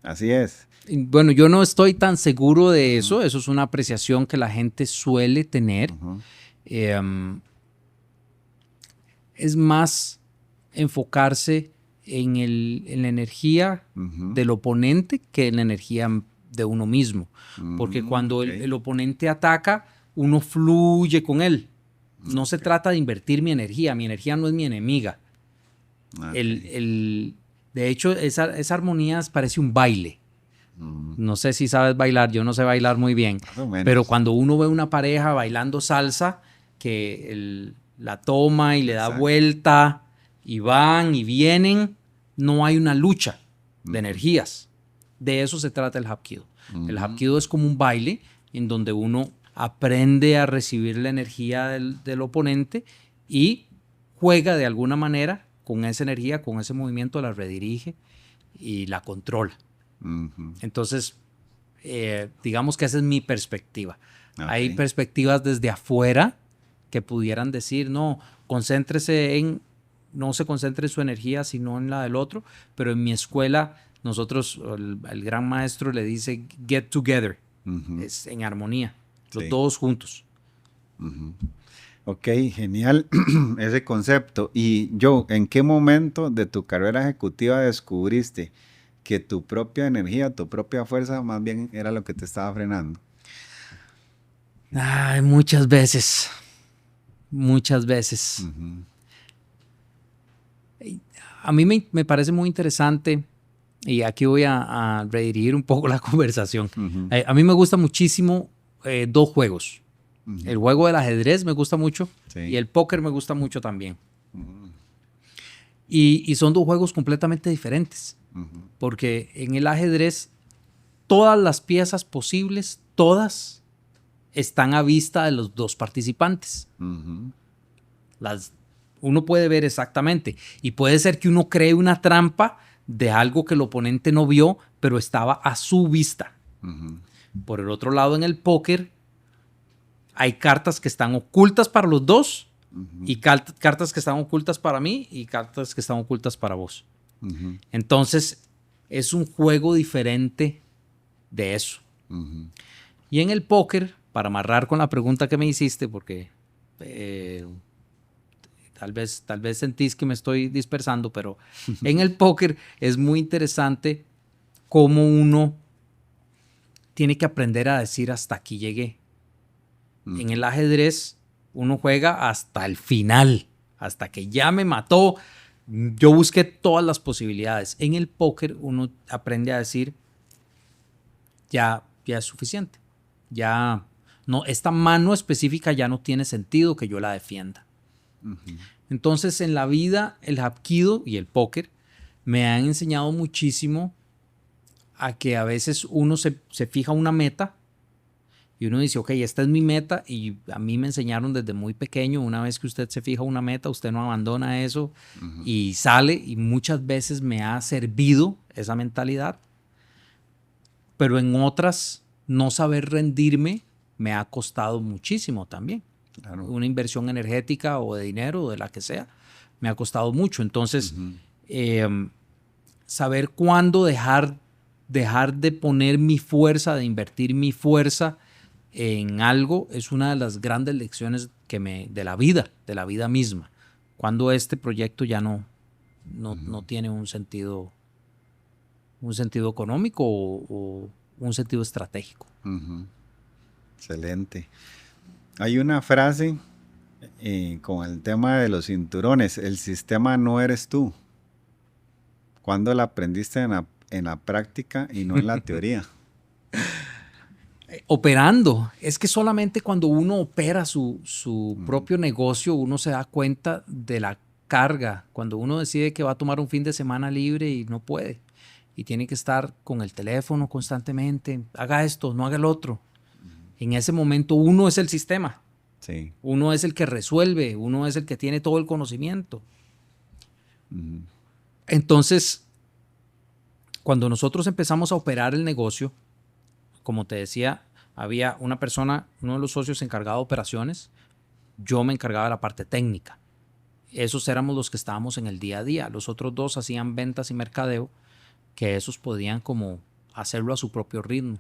Así es. Bueno, yo no estoy tan seguro de eso. Eso es una apreciación que la gente suele tener. Es más enfocarse en la energía del oponente que en la energía de uno mismo. Porque cuando el oponente ataca, uno fluye con él. No se trata de invertir mi energía no es mi enemiga. De hecho, esa armonía parece un baile. No sé si sabes bailar, yo no sé bailar muy bien, pero cuando uno ve una pareja bailando salsa, que la toma y le da vuelta y van y vienen, no hay una lucha de energías. De eso se trata el Hapkido. El Hapkido es como un baile en donde uno aprende a recibir la energía del oponente y juega de alguna manera con esa energía, con ese movimiento, la redirige y la controla. Entonces, digamos que esa es mi perspectiva. Hay perspectivas desde afuera que pudieran decir, no, no se concentre en su energía, sino en la del otro, pero en mi escuela, nosotros, el gran maestro le dice, get together, es en armonía, los todos juntos. Ok, genial ese concepto. Y Joe, ¿en qué momento de tu carrera ejecutiva descubriste que tu propia energía, tu propia fuerza, más bien era lo que te estaba frenando? Ay, muchas veces. Muchas veces. A mí me parece muy interesante, y aquí voy a redirigir un poco la conversación. A mí me gusta muchísimo dos juegos. El juego del ajedrez me gusta mucho y el póker me gusta mucho también. Y son dos juegos completamente diferentes. Porque en el ajedrez todas las piezas posibles, todas están a vista de los dos participantes. Uno puede ver exactamente. Y puede ser que uno cree una trampa de algo que el oponente no vio, pero estaba a su vista. Por el otro lado, en el póker, hay cartas que están ocultas para los dos y cartas que están ocultas para mí y cartas que están ocultas para vos. Entonces, es un juego diferente de eso. Y en el póker, para amarrar con la pregunta que me hiciste, porque tal vez sentís que me estoy dispersando, pero en el póker es muy interesante cómo uno tiene que aprender a decir hasta aquí llegué. En el ajedrez uno juega hasta el final, hasta que ya me mató. Yo busqué todas las posibilidades. En el póker uno aprende a decir ya es suficiente. Ya no, esta mano específica ya no tiene sentido que yo la defienda. Entonces, en la vida, el hapkido y el póker me han enseñado muchísimo a que a veces uno se fija una meta y uno dice, ok, esta es mi meta, y a mí me enseñaron desde muy pequeño, una vez que usted se fija una meta, usted no abandona eso y sale, y muchas veces me ha servido esa mentalidad, pero en otras no saber rendirme me ha costado muchísimo también. Claro. Una inversión energética o de dinero o de la que sea, me ha costado mucho. Entonces, saber cuándo dejar de poner mi fuerza, de invertir mi fuerza en algo, es una de las grandes lecciones de la vida misma. Cuando este proyecto ya no tiene un sentido económico o un sentido estratégico. Excelente. Hay una frase con el tema de los cinturones: el sistema no eres tú. ¿Cuándo la aprendiste en la práctica y no en la teoría? Operando. Es que solamente cuando uno opera su propio negocio, uno se da cuenta de la carga. Cuando uno decide que va a tomar un fin de semana libre y no puede, y tiene que estar con el teléfono constantemente, haga esto, no haga el otro. En ese momento uno es el sistema. Sí. Uno es el que resuelve, uno es el que tiene todo el conocimiento. Entonces, cuando nosotros empezamos a operar el negocio, como te decía, había una persona, uno de los socios encargado de operaciones, yo me encargaba de la parte técnica. Esos éramos los que estábamos en el día a día. Los otros dos hacían ventas y mercadeo, que esos podían como hacerlo a su propio ritmo.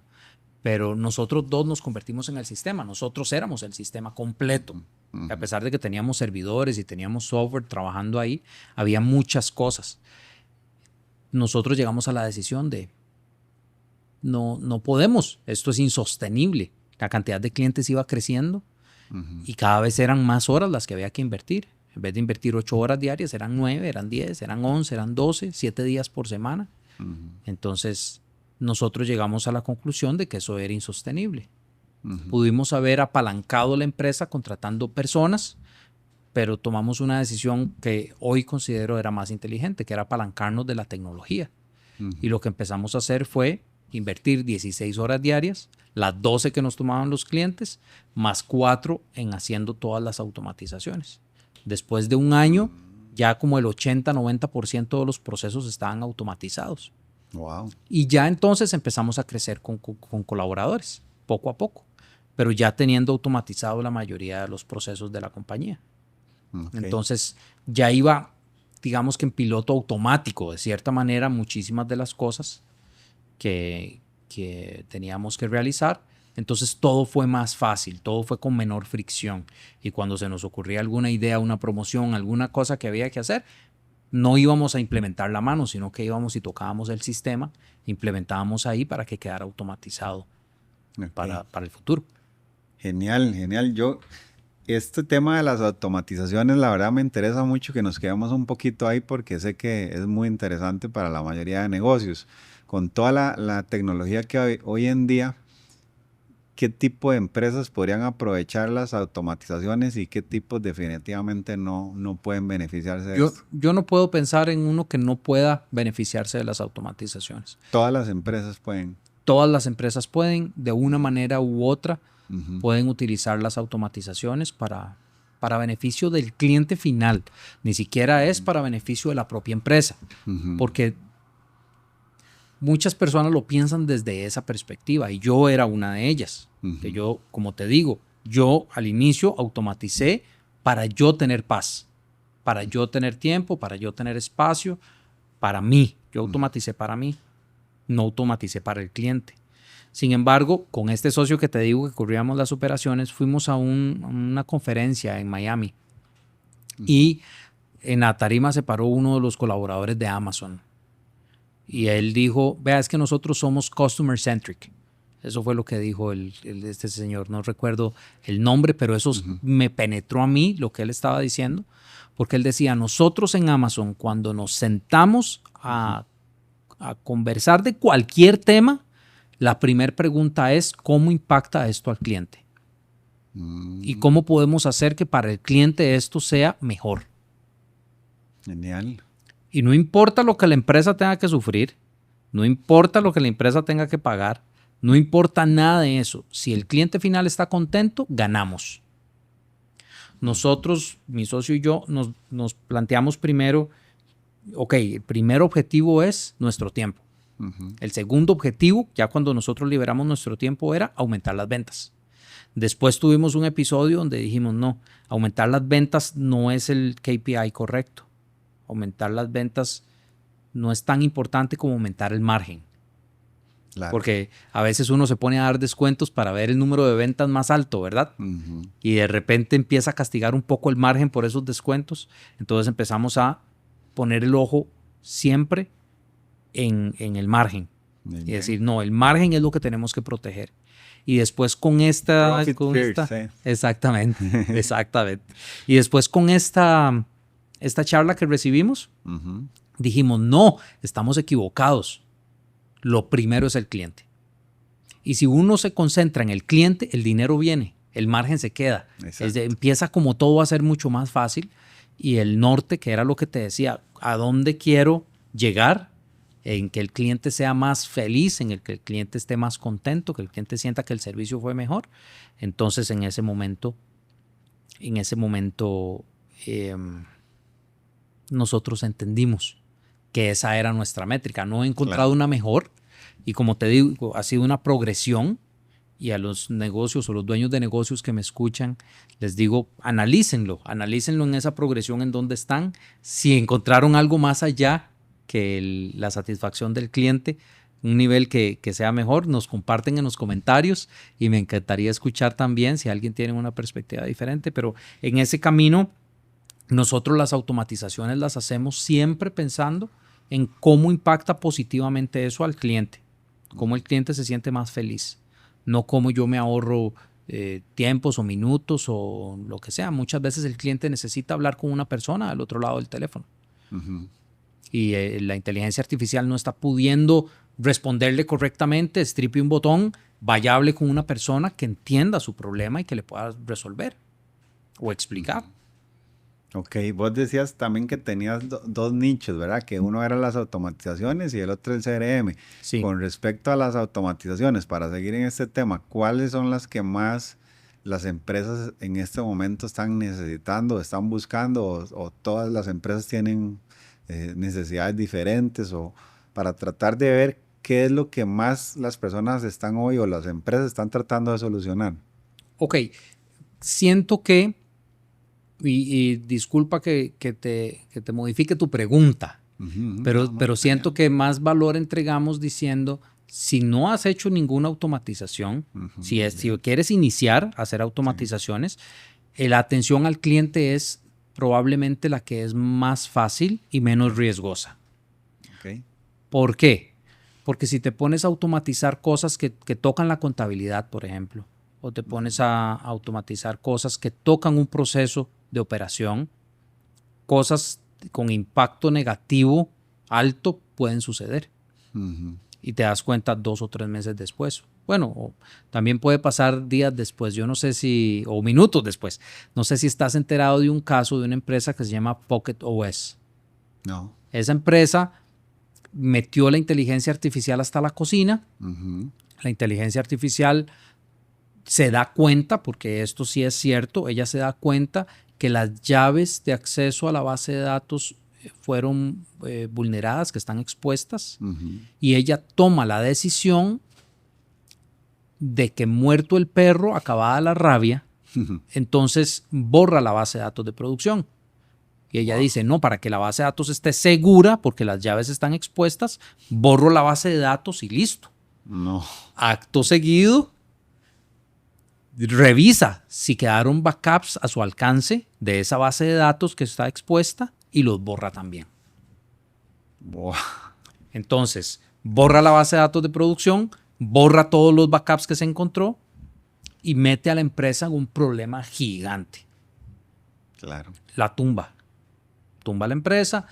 Pero nosotros dos nos convertimos en el sistema. Nosotros éramos el sistema completo. A pesar de que teníamos servidores y teníamos software trabajando ahí, había muchas cosas. Nosotros llegamos a la decisión de no podemos, esto es insostenible. La cantidad de clientes iba creciendo y cada vez eran más horas las que había que invertir. En vez de invertir 8 horas diarias, eran 9, eran 10, eran 11, eran 12, 7 días por semana. Entonces, nosotros llegamos a la conclusión de que eso era insostenible. Pudimos haber apalancado la empresa contratando personas, pero tomamos una decisión que hoy considero era más inteligente, que era apalancarnos de la tecnología. Y lo que empezamos a hacer fue invertir 16 horas diarias, las 12 que nos tomaban los clientes, más 4 en haciendo todas las automatizaciones. Después de un año, ya como el 80-90% de los procesos estaban automatizados. Wow. Y ya entonces empezamos a crecer con colaboradores, poco a poco, pero ya teniendo automatizado la mayoría de los procesos de la compañía. Okay. Entonces ya iba, digamos que en piloto automático, de cierta manera, muchísimas de las cosas que teníamos que realizar. Entonces todo fue más fácil, todo fue con menor fricción. Y cuando se nos ocurría alguna idea, una promoción, alguna cosa que había que hacer, no íbamos a implementar la mano, sino que íbamos y tocábamos el sistema, implementábamos ahí para que quedara automatizado para el futuro. Genial, genial. Este tema de las automatizaciones, la verdad me interesa mucho que nos quedemos un poquito ahí, porque sé que es muy interesante para la mayoría de negocios. Con toda la tecnología que hay hoy en día, ¿qué tipo de empresas podrían aprovechar las automatizaciones y qué tipos definitivamente no pueden beneficiarse de esto? Yo no puedo pensar en uno que no pueda beneficiarse de las automatizaciones. Todas las empresas pueden. Todas las empresas pueden, de una manera u otra, pueden utilizar las automatizaciones para beneficio del cliente final. Ni siquiera es para beneficio de la propia empresa, porque muchas personas lo piensan desde esa perspectiva, y yo era una de ellas. Que yo, como te digo, yo al inicio automaticé para yo tener paz, para yo tener tiempo, para yo tener espacio, para mí. Yo automaticé para mí, no automaticé para el cliente. Sin embargo, con este socio que te digo que cubríamos las operaciones, fuimos a una conferencia en Miami y en la tarima se paró uno de los colaboradores de Amazon. Y él dijo, vea, es que nosotros somos customer centric. Eso fue lo que dijo este señor. No recuerdo el nombre, pero eso me penetró a mí, lo que él estaba diciendo. Porque él decía, nosotros en Amazon, cuando nos sentamos a conversar de cualquier tema, La primera pregunta es, ¿cómo impacta esto al cliente? ¿Y cómo podemos hacer que para el cliente esto sea mejor? Genial. Y no importa lo que la empresa tenga que sufrir, no importa lo que la empresa tenga que pagar, no importa nada de eso. Si el cliente final está contento, ganamos. Nosotros, mi socio y yo, nos planteamos primero, ok, el primer objetivo es nuestro tiempo. El segundo objetivo, ya cuando nosotros liberamos nuestro tiempo, era aumentar las ventas. Después tuvimos un episodio donde dijimos, no, aumentar las ventas no es el KPI correcto. Aumentar las ventas no es tan importante como aumentar el margen. Claro. Porque a veces uno se pone a dar descuentos para ver el número de ventas más alto, ¿verdad? Y de repente empieza a castigar un poco el margen por esos descuentos. Entonces empezamos a poner el ojo siempre en el margen. Y decir, no, el margen es lo que tenemos que proteger. Y después con esta... Exactamente, exactamente. Y después con esta charla que recibimos, dijimos, no, estamos equivocados. Lo primero es el cliente. Y si uno se concentra en el cliente, el dinero viene, el margen se queda. Empieza como todo a ser mucho más fácil. Y el norte, que era lo que te decía, ¿a dónde quiero llegar? En que el cliente sea más feliz, en el que el cliente esté más contento, que el cliente sienta que el servicio fue mejor. Entonces, en ese momento, nosotros entendimos que esa era nuestra métrica. No he encontrado una mejor y, como te digo, ha sido una progresión. Y a los negocios o los dueños de negocios que me escuchan, les digo, analícenlo en esa progresión en donde están. Si encontraron algo más allá que la satisfacción del cliente, un nivel que sea mejor, nos comparten en los comentarios y me encantaría escuchar también si alguien tiene una perspectiva diferente. Pero en ese camino, nosotros las automatizaciones las hacemos siempre pensando en cómo impacta positivamente eso al cliente, cómo el cliente se siente más feliz, no cómo yo me ahorro tiempos o minutos o lo que sea. Muchas veces el cliente necesita hablar con una persona al otro lado del teléfono. Y la inteligencia artificial no está pudiendo responderle correctamente, estripe un botón, vaya, hable con una persona que entienda su problema y que le pueda resolver o explicar. Ok, vos decías también que tenías dos nichos, ¿verdad? Que uno era las automatizaciones y el otro el CRM. Sí. Con respecto a las automatizaciones, para seguir en este tema, ¿cuáles son las que más las empresas en este momento están necesitando, están buscando, o todas las empresas tienen necesidades diferentes, o para tratar de ver qué es lo que más las personas están hoy o las empresas están tratando de solucionar? Ok, siento que, y disculpa que te modifique tu pregunta, pero siento que más valor entregamos diciendo, si no has hecho ninguna automatización, si quieres iniciar a hacer automatizaciones, la atención al cliente es probablemente la que es más fácil y menos riesgosa. ¿Por qué? Porque si te pones a automatizar cosas que tocan la contabilidad, por ejemplo, o te pones a automatizar cosas que tocan un proceso de operación, cosas con impacto negativo alto pueden suceder. Y te das cuenta 2 o 3 meses después. Bueno, también puede pasar días después, yo no sé si, o minutos después. No sé si estás enterado de un caso de una empresa que se llama Pocket OS. No. Esa empresa metió la inteligencia artificial hasta la cocina. La inteligencia artificial se da cuenta, porque esto sí es cierto, ella se da cuenta que las llaves de acceso a la base de datos fueron vulneradas, que están expuestas, y ella toma la decisión de que, muerto el perro, acabada la rabia, entonces borra la base de datos de producción. Y ella dice, no, para que la base de datos esté segura, porque las llaves están expuestas, borro la base de datos y listo. No. Acto seguido, revisa si quedaron backups a su alcance de esa base de datos que está expuesta y los borra también. Wow. Entonces, borra la base de datos de producción, borra todos los backups que se encontró y mete a la empresa en un problema gigante. Claro. La tumba. Tumba la empresa,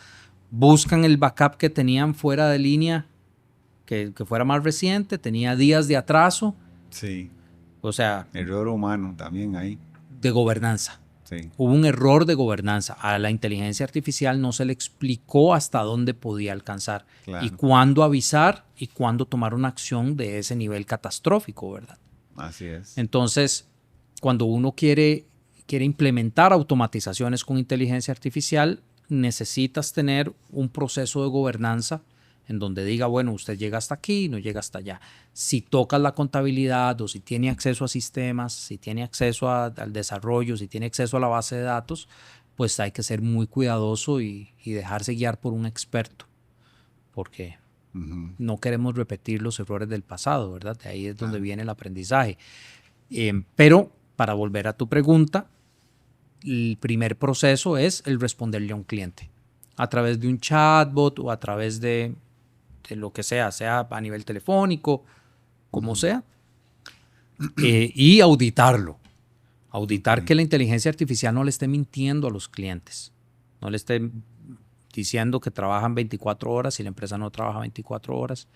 buscan el backup que tenían fuera de línea, que fuera más reciente, tenía días de atraso. Sí. O sea, error humano también ahí. De gobernanza. Sí. Hubo un error de gobernanza. A la inteligencia artificial no se le explicó hasta dónde podía alcanzar Claro. y cuándo avisar y cuándo tomar una acción de ese nivel catastrófico, ¿verdad? Así es. Entonces, cuando uno quiere implementar automatizaciones con inteligencia artificial, necesitas tener un proceso de gobernanza en donde diga, bueno, usted llega hasta aquí, no llega hasta allá. Si tocas la contabilidad o si tiene acceso a sistemas, si tiene acceso al desarrollo, si tiene acceso a la base de datos, pues hay que ser muy cuidadoso y dejarse guiar por un experto, porque no queremos repetir los errores del pasado, ¿verdad? De ahí es donde viene el aprendizaje. Pero, para volver a tu pregunta, el primer proceso es el responderle a un cliente a través de un chatbot o a través de lo que sea a nivel telefónico, como sea, y auditarlo. Auditar que la inteligencia artificial no le esté mintiendo a los clientes, no le esté diciendo que trabajan 24 horas y la empresa no trabaja 24 horas,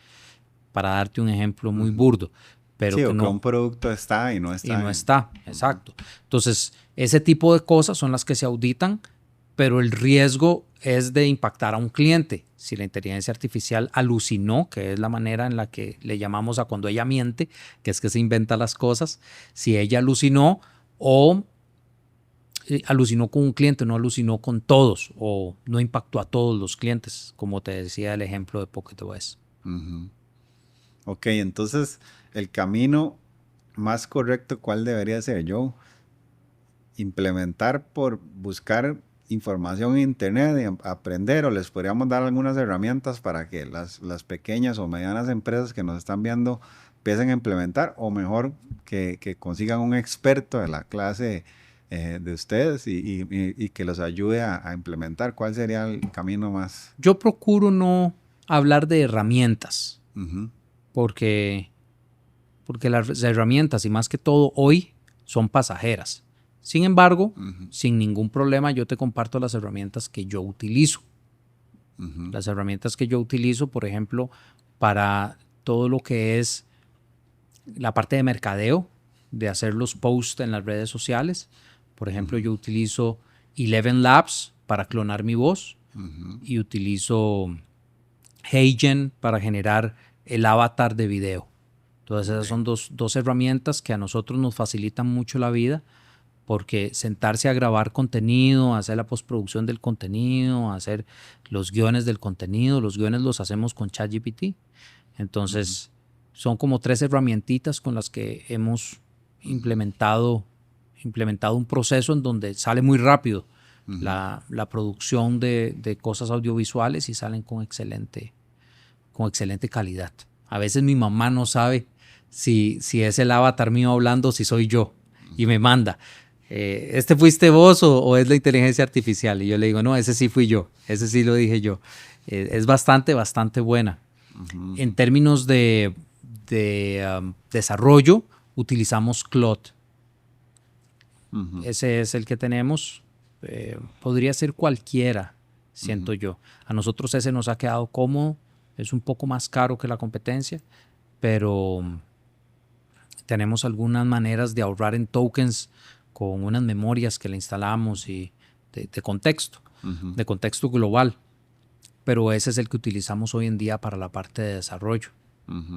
para darte un ejemplo muy burdo. Pero sí, que o no, que un producto está y no está. Y no está, exacto. Entonces, ese tipo de cosas son las que se auditan, pero el riesgo es de impactar a un cliente. Si la inteligencia artificial alucinó, que es la manera en la que le llamamos a cuando ella miente, que es que se inventa las cosas, si ella alucinó o alucinó con un cliente, no alucinó con todos o no impactó a todos los clientes, como te decía el ejemplo de PocketOS. Ok, entonces el camino más correcto, ¿cuál debería ser, Joe? Implementar por buscar información en internet y aprender, o les podríamos dar algunas herramientas para que las pequeñas o medianas empresas que nos están viendo empiecen a implementar, o mejor que consigan un experto de la clase de ustedes y que los ayude a implementar. ¿Cuál sería el camino más? Yo procuro no hablar de herramientas, porque las herramientas, y más que todo hoy, son pasajeras. Sin embargo, sin ningún problema, yo te comparto las herramientas que yo utilizo. Las herramientas que yo utilizo, por ejemplo, para todo lo que es la parte de mercadeo, de hacer los posts en las redes sociales. Por ejemplo, yo utilizo Eleven Labs para clonar mi voz y utilizo HeyGen para generar el avatar de video. Entonces, esas son dos herramientas que a nosotros nos facilitan mucho la vida, porque sentarse a grabar contenido, hacer la postproducción del contenido, hacer los guiones del contenido, los guiones los hacemos con ChatGPT. Entonces, son como 3 herramientitas con las que hemos implementado un proceso en donde sale muy rápido la producción de cosas audiovisuales y salen con excelente calidad. A veces mi mamá no sabe si es el avatar mío hablando, si soy yo, y me manda, ¿este fuiste vos o es la inteligencia artificial? Y yo le digo, no, ese sí fui yo, ese sí lo dije yo. Es bastante buena. En términos de desarrollo, utilizamos Claude. Ese es el que tenemos. Podría ser cualquiera, siento yo. A nosotros ese nos ha quedado cómodo. Es un poco más caro que la competencia, pero tenemos algunas maneras de ahorrar en tokens con unas memorias que le instalamos y de contexto, de contexto global. Pero ese es el que utilizamos hoy en día para la parte de desarrollo.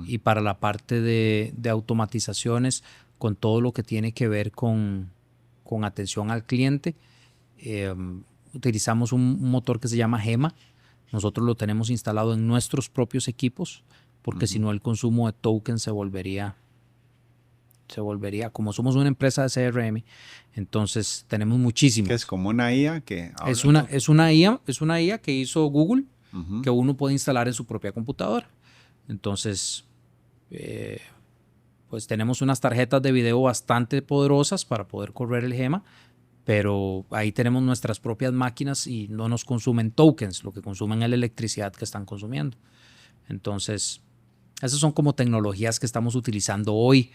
Y para la parte de automatizaciones, con todo lo que tiene que ver con atención al cliente, utilizamos un motor que se llama Gema. Nosotros lo tenemos instalado en nuestros propios equipos, porque si no el consumo de tokens se volvería, como somos una empresa de CRM, entonces tenemos muchísimos. Que es como una IA que... Es una IA que hizo Google, que uno puede instalar en su propia computadora. Entonces, pues tenemos unas tarjetas de video bastante poderosas para poder correr el Gema, pero ahí tenemos nuestras propias máquinas y no nos consumen tokens, lo que consumen es la electricidad que están consumiendo. Entonces, esas son como tecnologías que estamos utilizando hoy,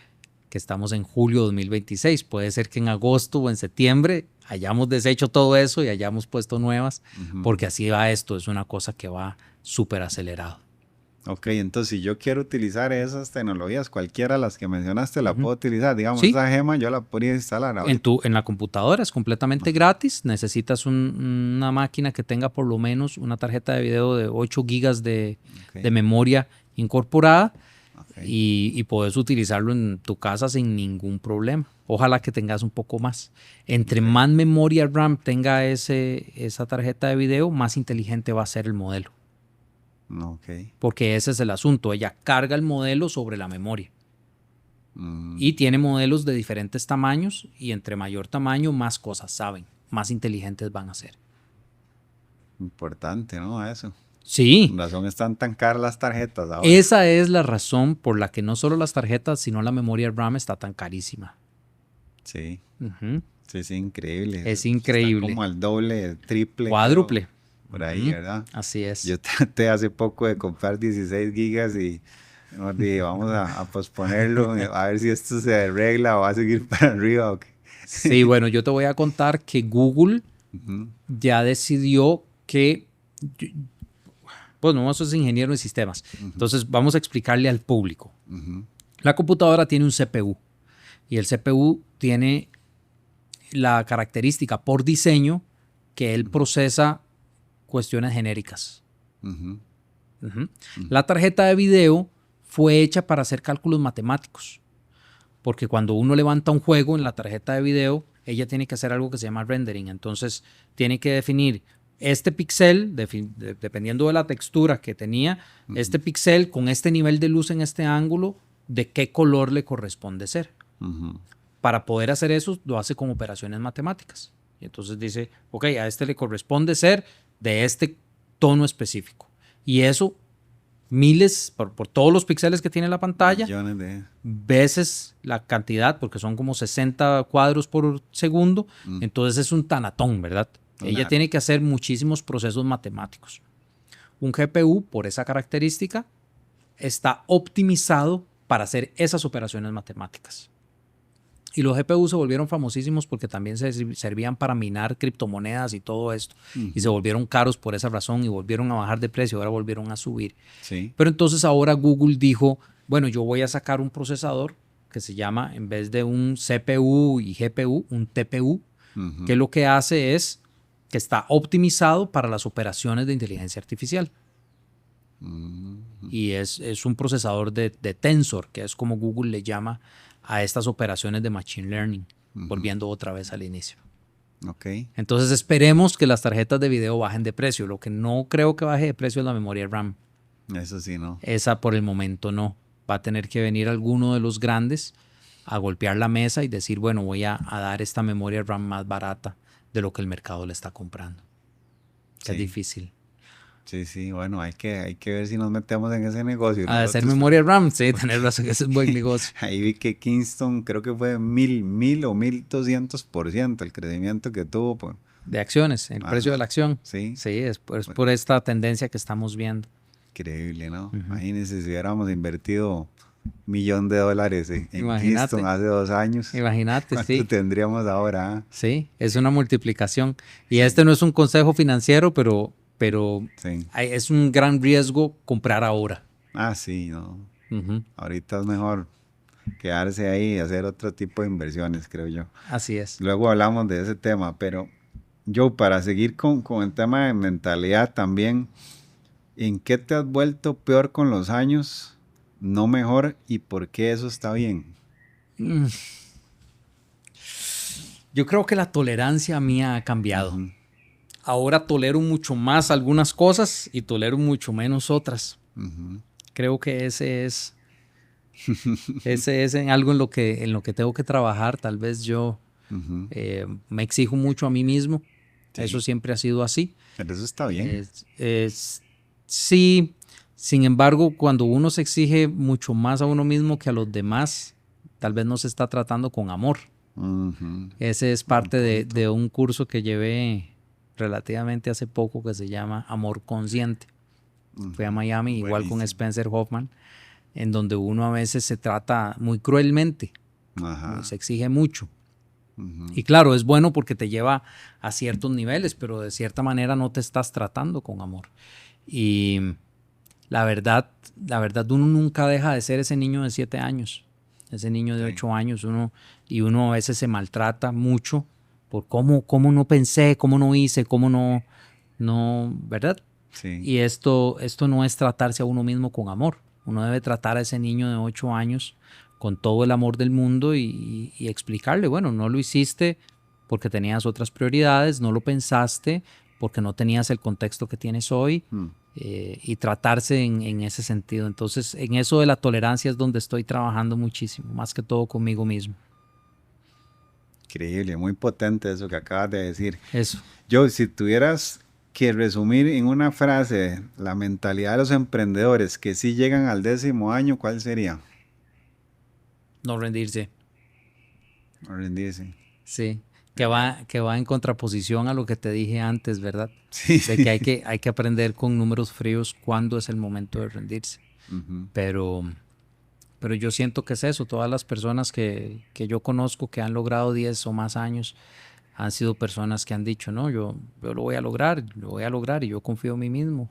que estamos en julio de 2026. Puede ser que en agosto o en septiembre hayamos deshecho todo eso y hayamos puesto nuevas, porque así va esto, es una cosa que va súper acelerado. Ok, entonces si yo quiero utilizar esas tecnologías, cualquiera de las que mencionaste, la Ujú. puedo utilizar. Digamos, Sí, esa gema yo la podría instalar ahorita. en la computadora es completamente gratis. Necesitas una máquina que tenga por lo menos una tarjeta de video de 8 gigas de Ok, memoria incorporada ok. y puedes utilizarlo en tu casa sin ningún problema. Ojalá que tengas un poco más. Entre Ok, más memoria RAM tenga esa tarjeta de video, más inteligente va a ser el modelo. ok. Porque ese es el asunto. Ella carga el modelo sobre la memoria. Mm, Y tiene modelos de diferentes tamaños y entre mayor tamaño más cosas saben, más inteligentes van a ser. importante, ¿no? Eso. Sí, Con razón están tan caras las tarjetas ahora. esa es la razón por la que no solo las tarjetas, sino la memoria RAM está tan carísima. Sí, Ujú. sí, sí, increíble. Es Están increíble. como al doble, el triple, creo, Cuádruple. por ahí, Ujú. ¿verdad? Así es. Yo traté hace poco de comprar 16 gigas y nos dije, vamos a posponerlo, a ver si esto se arregla o va a seguir para arriba o qué. Sí, bueno, yo te voy a contar que Google Ujú, ya decidió que, bueno, vos sos ingeniero en sistemas, ujú, entonces vamos a explicarle al público. ujú, La computadora tiene un CPU y el CPU tiene la característica por diseño que él procesa cuestiones genéricas. ujú, Ujú. ujú, La tarjeta de video fue hecha para hacer cálculos matemáticos, porque cuando uno levanta un juego en la tarjeta de video, ella tiene que hacer algo que se llama rendering. Entonces, tiene que definir este píxel, dependiendo de la textura que tenía, ujú, este píxel con este nivel de luz en este ángulo, de qué color le corresponde ser. ujú, Para poder hacer eso, lo hace con operaciones matemáticas. Y entonces dice, ok, a este le corresponde ser de este tono específico. Y eso, miles, por todos los píxeles que tiene la pantalla, millones de... veces la cantidad, porque son como 60 cuadros por segundo, mm, entonces es un tanatón, ¿verdad? Ella claro. tiene que hacer muchísimos procesos matemáticos. Un GPU, por esa característica, está optimizado para hacer esas operaciones matemáticas. Y los GPU se volvieron famosísimos porque también se servían para minar criptomonedas y todo esto. Y se Ujú, volvieron caros por esa razón y volvieron a bajar de precio, ahora volvieron a subir. sí. Pero entonces ahora Google dijo, bueno, yo voy a sacar un procesador que se llama, en vez de un CPU y GPU, un TPU, que Ujú, lo que hace es que está optimizado para las operaciones de inteligencia artificial. ujú, Y es un procesador de Tensor, que es como Google le llama a estas operaciones de Machine Learning, ujú. volviendo otra vez al inicio. Ok, Entonces esperemos que las tarjetas de video bajen de precio. Lo que no creo que baje de precio es la memoria RAM. eso sí, ¿no? Esa por el momento no. Va a tener que venir alguno de los grandes a golpear la mesa y decir, bueno, voy a dar esta memoria RAM más barata de lo que el mercado le está comprando. Que es Sí, difícil. sí, sí. Bueno, hay que ver si nos metemos en ese negocio A hacer nosotros. memoria RAM, sí, tener Porque razón, ese es buen negocio. ahí vi que Kingston creo que fue 1000 o 1200% el crecimiento que tuvo. Pues. De acciones, el precio de la Ajá, acción. sí. Sí, es Pues, por esta tendencia que estamos viendo. increíble, ¿no? Ujú. Imagínense si hubiéramos invertido $1.000.000 en Kingston Imagínate, hace 2 años. imagínate, ¿Cuánto sí. tendríamos ahora? Ah? Sí, es una multiplicación. Y Sí, este no es un consejo financiero, pero sí. es un gran riesgo comprar ahora. Ah, sí, no. Ujú. Ahorita es mejor quedarse ahí y hacer otro tipo de inversiones, creo yo. Así es. Luego hablamos de ese tema, pero yo para seguir con el tema de mentalidad también, ¿en qué te has vuelto peor con los años? No mejor, ¿y por qué eso está bien? Mm, Yo creo que la tolerancia mía ha cambiado. Ujú, Ahora tolero mucho más algunas cosas y tolero mucho menos otras. ujú, Creo que ese es en algo en lo que tengo que trabajar. Tal vez yo ujú. me exijo mucho a mí mismo. Eso Sí, siempre ha sido así. pero eso está bien. Sí, sin embargo, cuando uno se exige mucho más a uno mismo que a los demás, tal vez no se está tratando con amor. Ujú, Ese es buen parte punto. de un curso que llevé relativamente hace poco que se llama Amor Consciente. Fui a Ujú, Miami, igual con buenísimo. Spencer Hoffman, en donde uno a veces se trata muy cruelmente, se Ajá. exige mucho. Ujú, Y claro, es bueno porque te lleva a ciertos niveles, pero de cierta manera no te estás tratando con amor. Y la verdad uno nunca deja de ser ese niño de 7 años, ese niño de Sí. 8 años, y uno a veces se maltrata mucho por cómo no pensé, cómo no hice, cómo no, ¿verdad? Sí. Y esto no es tratarse a uno mismo con amor. Uno debe tratar a ese niño de 8 años con todo el amor del mundo y explicarle, bueno, no lo hiciste porque tenías otras prioridades, no lo pensaste porque no tenías el contexto que tienes hoy, Mm. y tratarse en ese sentido. Entonces, en eso de la tolerancia es donde estoy trabajando muchísimo, más que todo conmigo mismo. Increíble, muy potente eso que acabas de decir. Eso, Yo, si tuvieras que resumir en una frase la mentalidad de los emprendedores que sí llegan al 10.º año, ¿cuál sería? no rendirse. No rendirse. Sí, Genial. que va en contraposición a lo que te dije antes, ¿verdad? Sí, De que sí. hay que aprender con números fríos cuándo es el momento de rendirse. Ujú, Pero, pero yo siento que es eso. Todas las personas que yo conozco que han logrado 10 o más años han sido personas que han dicho, no, yo lo voy a lograr y yo confío en mí mismo.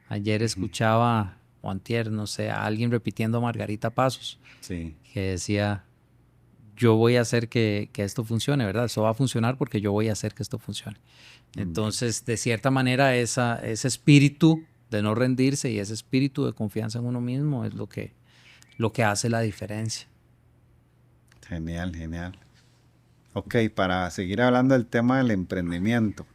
Ayer ujú. escuchaba, o antier, no sé, a alguien repitiendo a Margarita Pasos, Sí. que decía, yo voy a hacer que esto funcione, ¿verdad? Eso va a funcionar porque yo voy a hacer que esto funcione. Mm. Entonces, de cierta manera, ese espíritu de no rendirse y ese espíritu de confianza en uno mismo es lo que hace la diferencia. Genial, genial. Ok, para seguir hablando del tema del emprendimiento.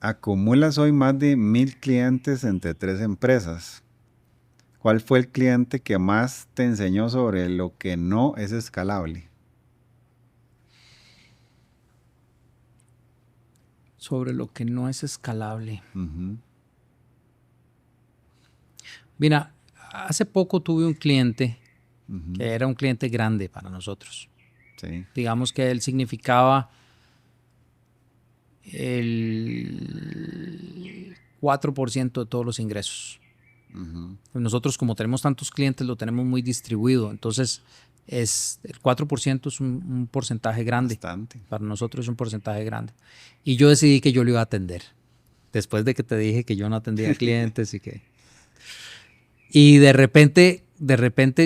Acumulas hoy más de 1.000 clientes entre 3 empresas. ¿Cuál fue el cliente que más te enseñó sobre lo que no es escalable? Sobre lo que no es escalable. Ujú, Mira, hace poco tuve un cliente ujú. que era un cliente grande para nosotros. Sí. Digamos que él significaba el 4% de todos los ingresos. Ujú. Nosotros, como tenemos tantos clientes, lo tenemos muy distribuido. Entonces, el 4% es un porcentaje grande. Bastante. Para nosotros es un porcentaje grande. Y yo decidí que yo lo iba a atender. Después de que te dije que yo no atendía clientes y que... Y de repente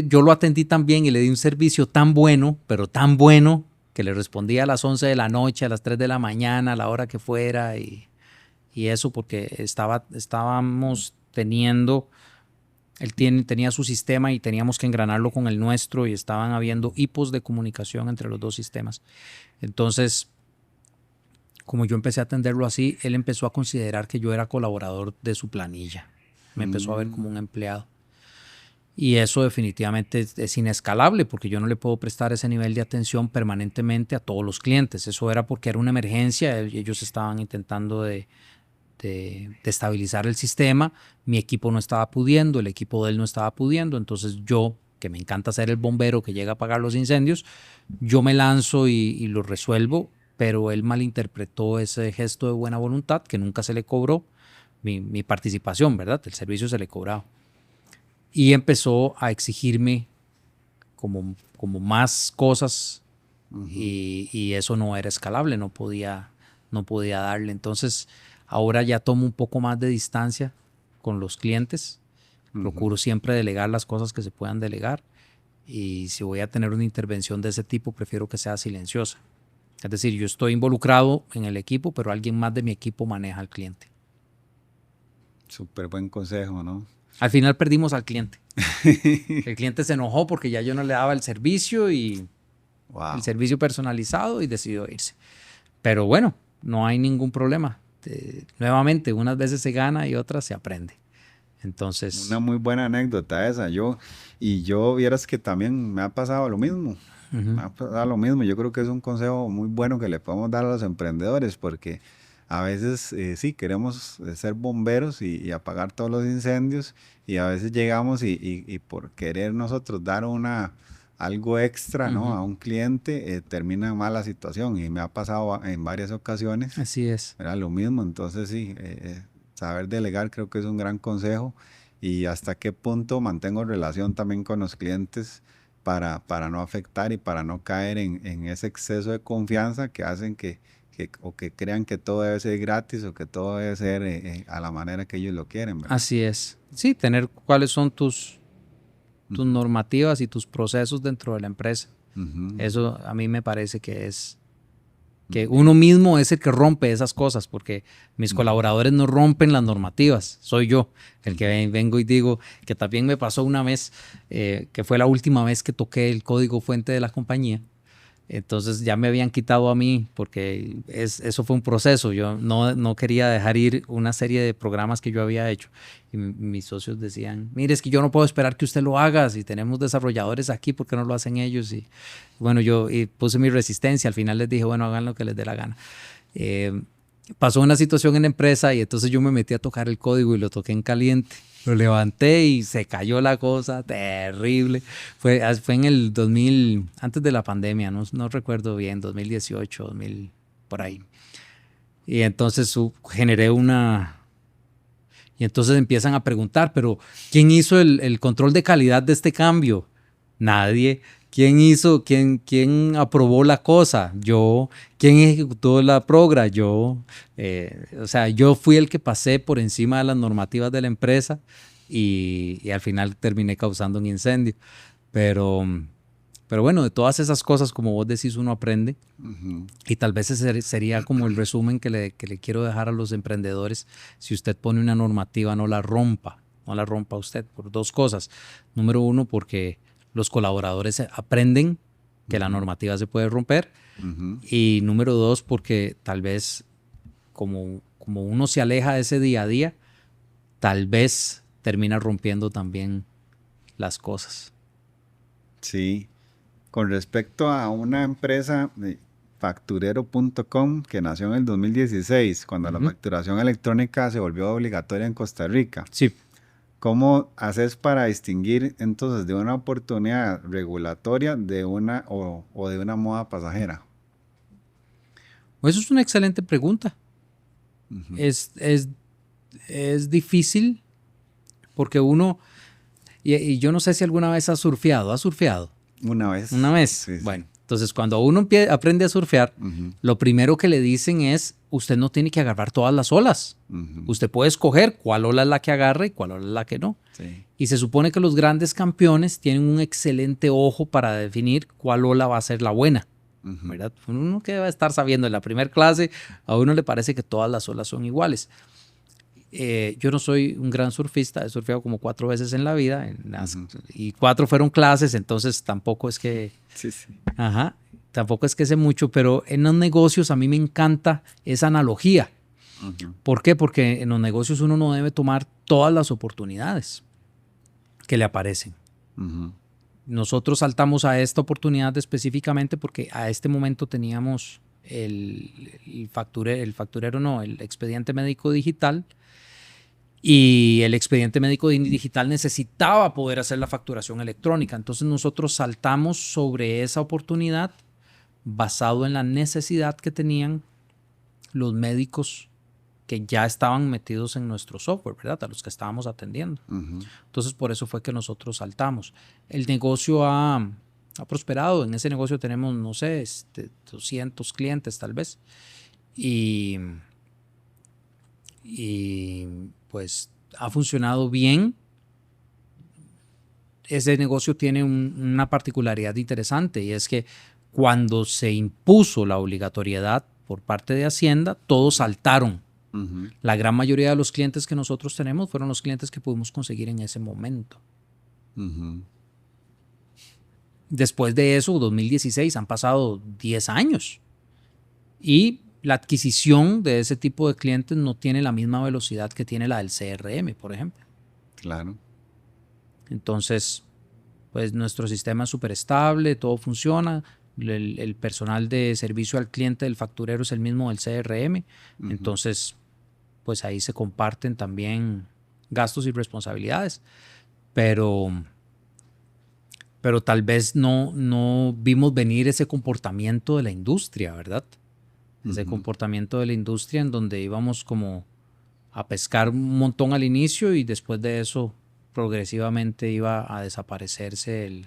yo lo atendí tan bien y le di un servicio tan bueno, pero tan bueno, que le respondía a las 11 de la noche, a las 3 de la mañana, a la hora que fuera. Y eso porque estábamos teniendo... tenía su sistema y teníamos que engranarlo con el nuestro y estaban habiendo hipos de comunicación entre los dos sistemas. Entonces, como yo empecé a atenderlo así, él empezó a considerar que yo era colaborador de su planilla. Me empezó a ver como Mm, un empleado. Y eso definitivamente es inescalable porque yo no le puedo prestar ese nivel de atención permanentemente a todos los clientes. Eso era porque era una emergencia. Ellos estaban intentando de estabilizar el sistema. Mi equipo no estaba pudiendo, el equipo de él no estaba pudiendo. Entonces yo, que me encanta ser el bombero que llega a apagar los incendios, yo me lanzo y lo resuelvo, pero él malinterpretó ese gesto de buena voluntad que nunca se le cobró mi participación, ¿verdad? El servicio se le cobraba. Y empezó a exigirme como más cosas ujú, y eso no era escalable, no podía darle. Entonces, ahora ya tomo un poco más de distancia con los clientes, ujú. procuro siempre delegar las cosas que se puedan delegar y si voy a tener una intervención de ese tipo, prefiero que sea silenciosa. Es decir, yo estoy involucrado en el equipo, pero alguien más de mi equipo maneja al cliente. Súper buen consejo, ¿no? Al final perdimos al cliente. El cliente se enojó porque ya yo no le daba el servicio y el Wow. servicio personalizado y decidió irse. Pero bueno, no hay ningún problema. Nuevamente, unas veces se gana y otras se aprende. Una Entonces, muy buena anécdota esa. Yo vieras que también me ha pasado lo mismo. uh-huh, Me ha pasado lo mismo. Yo creo que es un consejo muy bueno que le podemos dar a los emprendedores porque a veces sí queremos ser bomberos y apagar todos los incendios y a veces llegamos y por querer nosotros dar algo extra, ¿no? uh-huh. A un cliente termina mal la situación y me ha pasado en varias ocasiones. Así es. Era lo mismo, entonces sí, saber delegar creo que es un gran consejo y hasta qué punto mantengo relación también con los clientes para no afectar y para no caer en ese exceso de confianza que hacen que o que crean que todo debe ser gratis o que todo debe ser a la manera que ellos lo quieren, ¿verdad? Así es. Sí, tener cuáles son tus normativas y tus procesos dentro de la empresa. Eso a mí me parece que es que uno mismo es el que rompe esas cosas, porque mis colaboradores no rompen las normativas, soy yo el que vengo y digo, que también me pasó una vez, que fue la última vez que toqué el código fuente de la compañía. Entonces ya me habían quitado a mí porque eso fue un proceso. Yo no quería dejar ir una serie de programas que yo había hecho. Y mis socios decían, mire, es que yo no puedo esperar que usted lo haga. Si tenemos desarrolladores aquí, ¿por qué no lo hacen ellos? Y bueno, yo puse mi resistencia. Al final les dije, bueno, hagan lo que les dé la gana. Pasó una situación en la empresa y entonces yo me metí a tocar el código y lo toqué en caliente. Lo levanté y se cayó la cosa, terrible. Fue en el 2000, antes de la pandemia, no recuerdo bien, 2018, 2000, por ahí. Y entonces generé y entonces empiezan a preguntar, pero ¿quién hizo el control de calidad de este cambio? Nadie. ¿Quién aprobó la cosa? Yo. ¿Quién ejecutó la progra? Yo. O sea, yo fui el que pasé por encima de las normativas de la empresa y al final terminé causando un incendio. Pero bueno, de todas esas cosas, como vos decís, uno aprende. Y tal vez ese sería como el resumen que le quiero dejar a los emprendedores. Si usted pone una normativa, no la rompa. No la rompa usted por dos cosas. Número uno, porque los colaboradores aprenden que la normativa se puede romper. Y número dos, porque tal vez como uno se aleja de ese día a día, tal vez termina rompiendo también las cosas. Sí. Con respecto a una empresa, facturero.com, que nació en el 2016, cuando la facturación electrónica se volvió obligatoria en Costa Rica. Sí. ¿Cómo haces para distinguir entonces de una oportunidad regulatoria de una o de una moda pasajera? Eso es una excelente pregunta. Es difícil porque uno, y yo no sé si alguna vez has surfeado. ¿Has surfeado? Una vez. Una vez. Sí, sí. Bueno, entonces cuando uno aprende a surfear, lo primero que le dicen es, usted no tiene que agarrar todas las olas. Usted puede escoger cuál ola es la que agarra y cuál ola es la que no. Sí. Y se supone que los grandes campeones tienen un excelente ojo para definir cuál ola va a ser la buena. ¿Verdad? Uno que va a estar sabiendo en la primera clase, a uno le parece que todas las olas son iguales. Yo no soy un gran surfista, he surfeado como 4 veces en la vida y 4 fueron clases, entonces tampoco es que... Sí, sí. Tampoco es que sé mucho, pero en los negocios a mí me encanta esa analogía. ¿Por qué? Porque en los negocios uno no debe tomar todas las oportunidades que le aparecen. Nosotros saltamos a esta oportunidad específicamente porque a este momento teníamos el expediente médico digital, y el expediente médico digital necesitaba poder hacer la facturación electrónica. Entonces nosotros saltamos sobre esa oportunidad basado en la necesidad que tenían los médicos que ya estaban metidos en nuestro software, ¿verdad? A los que estábamos atendiendo. Entonces por eso fue que nosotros saltamos. El negocio ha prosperado. En ese negocio tenemos, no sé, 200 clientes tal vez. Y pues ha funcionado bien. Ese negocio tiene una particularidad interesante, y es que cuando se impuso la obligatoriedad por parte de Hacienda, todos saltaron. La gran mayoría de los clientes que nosotros tenemos fueron los clientes que pudimos conseguir en ese momento. Después de eso, 2016, han pasado 10 años. Y la adquisición de ese tipo de clientes no tiene la misma velocidad que tiene la del CRM, por ejemplo. Claro. Entonces, pues nuestro sistema es súper estable, todo funciona. El personal de servicio al cliente del facturero es el mismo del CRM. Entonces, pues ahí se comparten también gastos y responsabilidades. Pero tal vez no vimos venir ese comportamiento de la industria, ¿verdad? Ese comportamiento de la industria en donde íbamos como a pescar un montón al inicio y después de eso progresivamente iba a desaparecerse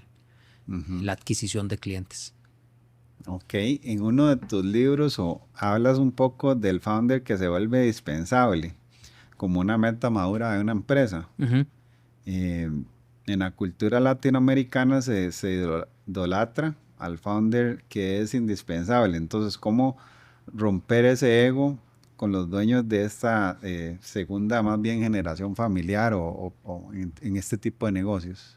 la adquisición de clientes. Ok, en uno de tus libros hablas un poco del founder que se vuelve dispensable como una meta madura de una empresa. Ujú. Eh, en la cultura latinoamericana se idolatra al founder que es indispensable. Entonces, ¿cómo romper ese ego con los dueños de esta segunda, más bien generación familiar o en este tipo de negocios?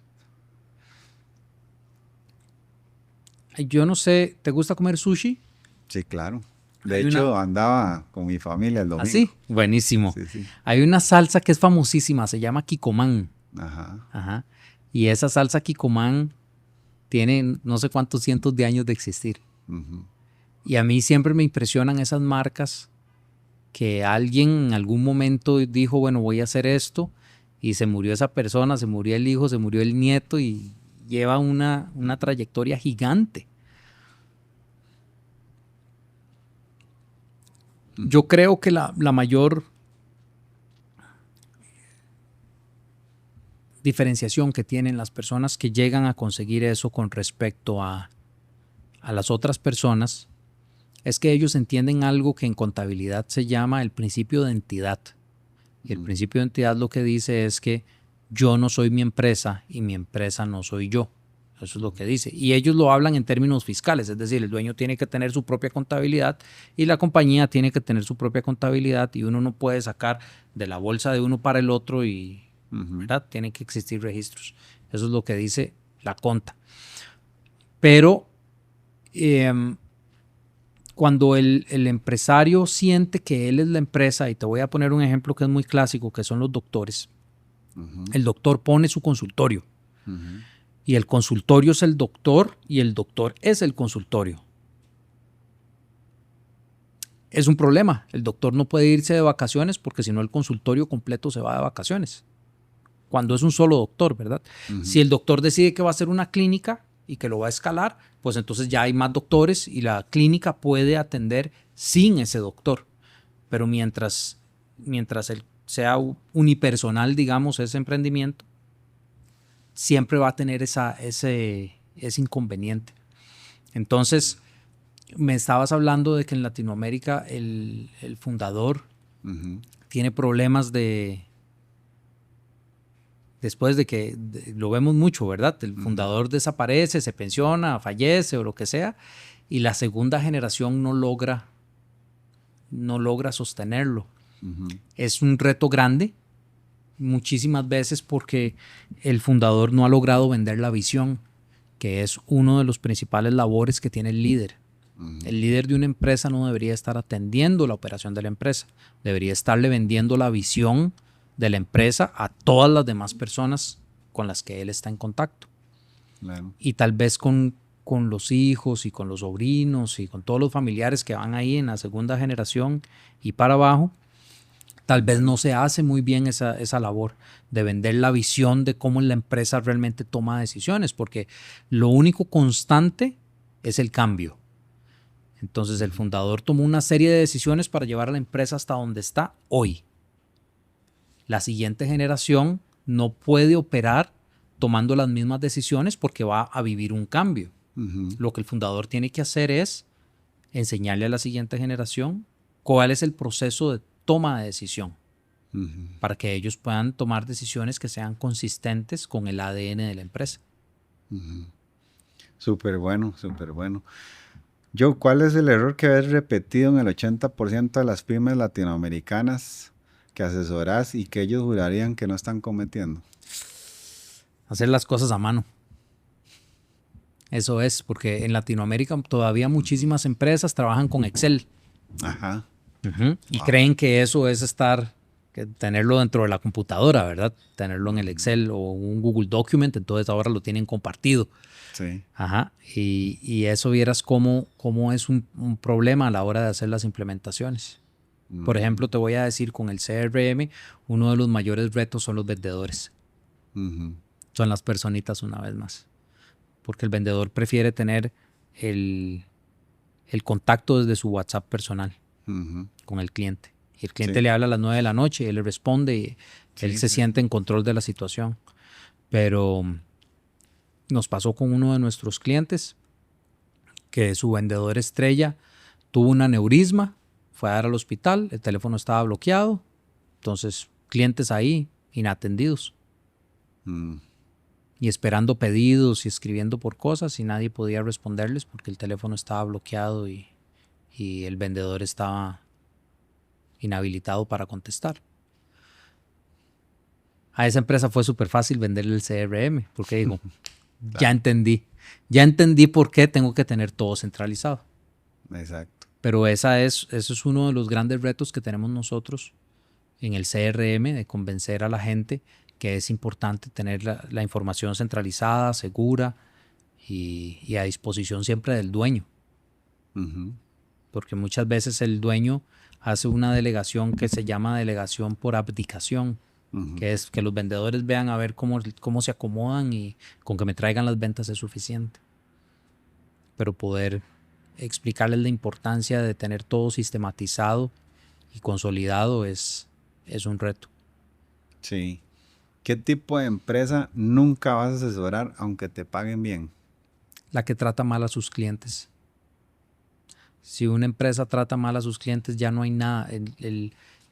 Yo no sé, ¿te gusta comer sushi? Sí, claro. De Hay una, hecho, andaba con mi familia el domingo. así, buenísimo. Sí, sí. Hay una salsa que es famosísima, se llama Kikkoman. Ajá. Ajá. Y esa salsa Kikkoman tiene no sé cuántos cientos de años de existir. Ujú. Y a mí siempre me impresionan esas marcas que alguien en algún momento dijo, bueno, voy a hacer esto, y se murió esa persona, se murió el hijo, se murió el nieto, y lleva una trayectoria gigante. Yo creo que la mayor diferenciación que tienen las personas que llegan a conseguir eso con respecto a las otras personas es que ellos entienden algo que en contabilidad se llama el principio de entidad. Y el principio de entidad lo que dice es que yo no soy mi empresa y mi empresa no soy yo. Eso es lo que dice. Y ellos lo hablan en términos fiscales, es decir, el dueño tiene que tener su propia contabilidad y la compañía tiene que tener su propia contabilidad, y uno no puede sacar de la bolsa de uno para el otro, y ¿verdad? Tienen que existir registros. Eso es lo que dice la conta. Pero cuando el empresario siente que él es la empresa, y te voy a poner un ejemplo que es muy clásico, que son los doctores. El doctor pone su consultorio, y el consultorio es el doctor y el doctor es el consultorio. Es un problema. El doctor no puede irse de vacaciones porque si no el consultorio completo se va de vacaciones. Cuando es un solo doctor, ¿verdad? Si el doctor decide que va a hacer una clínica y que lo va a escalar, pues entonces ya hay más doctores y la clínica puede atender sin ese doctor. Pero mientras sea unipersonal, digamos, ese emprendimiento, siempre va a tener ese inconveniente. Entonces, me estabas hablando de que en Latinoamérica el fundador tiene problemas después de que lo vemos mucho, ¿verdad? El fundador desaparece, se pensiona, fallece o lo que sea, y la segunda generación no logra sostenerlo. Es un reto grande, muchísimas veces porque el fundador no ha logrado vender la visión, que es uno de los principales labores que tiene el líder. El líder de una empresa no debería estar atendiendo la operación de la empresa, debería estarle vendiendo la visión de la empresa a todas las demás personas con las que él está en contacto. Claro. Y tal vez con los hijos y con los sobrinos y con todos los familiares que van ahí en la segunda generación y para abajo, tal vez no se hace muy bien esa labor de vender la visión de cómo la empresa realmente toma decisiones, porque lo único constante es el cambio. Entonces el fundador tomó una serie de decisiones para llevar a la empresa hasta donde está hoy. La siguiente generación no puede operar tomando las mismas decisiones porque va a vivir un cambio. Lo que el fundador tiene que hacer es enseñarle a la siguiente generación cuál es el proceso de toma de decisión para que ellos puedan tomar decisiones que sean consistentes con el ADN de la empresa. Súper bueno, súper bueno. Joe, ¿cuál es el error que ves repetido en el 80% de las pymes latinoamericanas que asesorás y que ellos jurarían que no están cometiendo? Hacer las cosas a mano. Eso es, porque en Latinoamérica todavía muchísimas empresas trabajan con Excel. Ajá. Y creen que eso es tenerlo dentro de la computadora, ¿verdad? Tenerlo en el Excel o un Google Document, entonces ahora lo tienen compartido. Sí. Ajá. Y eso vieras cómo es un problema a la hora de hacer las implementaciones. Por ejemplo, te voy a decir, con el CRM, uno de los mayores retos son los vendedores. Son las personitas una vez más. Porque el vendedor prefiere tener el contacto desde su WhatsApp personal con el cliente. Y el cliente le habla a las 9 de la noche y él le responde y él se siente en control de la situación. Pero nos pasó con uno de nuestros clientes que su vendedor estrella tuvo un aneurisma, fue a dar al hospital, el teléfono estaba bloqueado, entonces clientes ahí inatendidos. Y esperando pedidos y escribiendo por cosas y nadie podía responderles porque el teléfono estaba bloqueado y el vendedor estaba inhabilitado para contestar. A esa empresa fue súper fácil venderle el CRM porque digo, ya entendí por qué tengo que tener todo centralizado. Exacto. Pero eso es uno de los grandes retos que tenemos nosotros en el CRM, de convencer a la gente que es importante tener la información centralizada, segura y a disposición siempre del dueño. Porque muchas veces el dueño hace una delegación que se llama delegación por abdicación, que es que los vendedores vean a ver cómo se acomodan y con que me traigan las ventas es suficiente. Pero poder explicarles la importancia de tener todo sistematizado y consolidado es un reto. Sí. ¿Qué tipo de empresa nunca vas a asesorar aunque te paguen bien? La que trata mal a sus clientes. Si una empresa trata mal a sus clientes, ya no hay nada.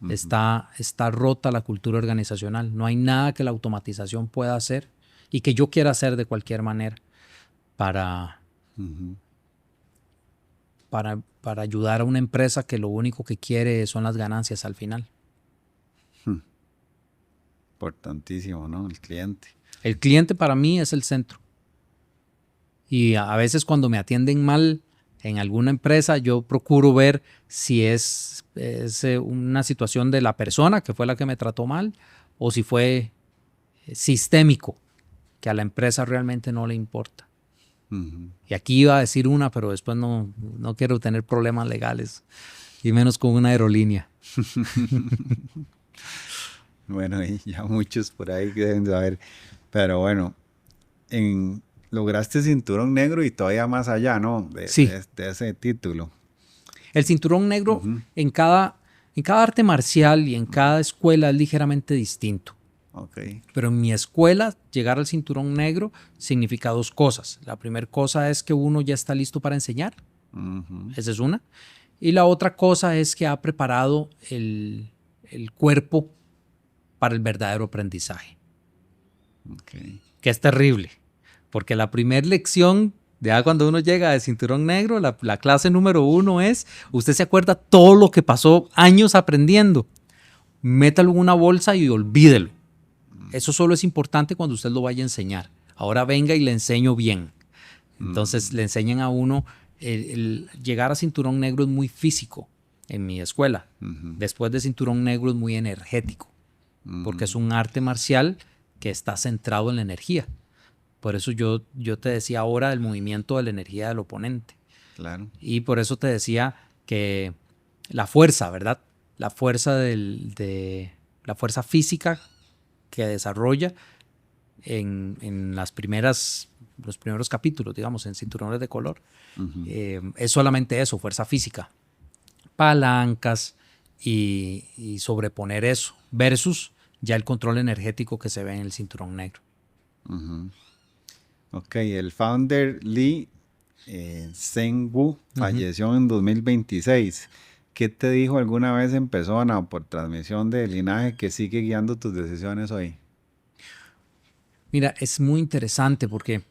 Está rota la cultura organizacional. No hay nada que la automatización pueda hacer y que yo quiera hacer de cualquier manera para ayudar a una empresa que lo único que quiere son las ganancias al final. Importantísimo, ¿no? El cliente. El cliente para mí es el centro. Y a veces cuando me atienden mal en alguna empresa, yo procuro ver si es una situación de la persona que fue la que me trató mal o si fue sistémico, que a la empresa realmente no le importa. Y aquí iba a decir una, pero después no quiero tener problemas legales, y menos con una aerolínea. Bueno, y ya muchos por ahí deben saber. Pero bueno, lograste cinturón negro y todavía más allá, ¿no? Sí. De ese título. El cinturón negro en cada arte marcial y en cada escuela es ligeramente distinto. Okay. Pero en mi escuela, llegar al cinturón negro significa dos cosas. La primera cosa es que uno ya está listo para enseñar. Esa es una. Y la otra cosa es que ha preparado el cuerpo para el verdadero aprendizaje. Okay. Que es terrible. Porque la primera lección, ya cuando uno llega de cinturón negro, la clase número 1 es, usted se acuerda todo lo que pasó años aprendiendo. Métalo en una bolsa y olvídelo. Eso solo es importante cuando usted lo vaya a enseñar. Ahora venga y le enseño bien. Entonces le enseñan a uno, el llegar a cinturón negro es muy físico en mi escuela. Después de cinturón negro es muy energético, porque es un arte marcial que está centrado en la energía. Por eso yo te decía ahora del movimiento de la energía del oponente. Claro. Y por eso te decía que la fuerza, ¿verdad? La fuerza la fuerza física que desarrolla en los primeros capítulos, digamos, en Cinturones de Color, es solamente eso, fuerza física, palancas y sobreponer eso, versus ya el control energético que se ve en el cinturón negro. Ok, el founder Lee Zeng-Wu falleció en 2026. ¿Qué te dijo alguna vez en persona o por transmisión de linaje que sigue guiando tus decisiones hoy? Mira, es muy interesante porque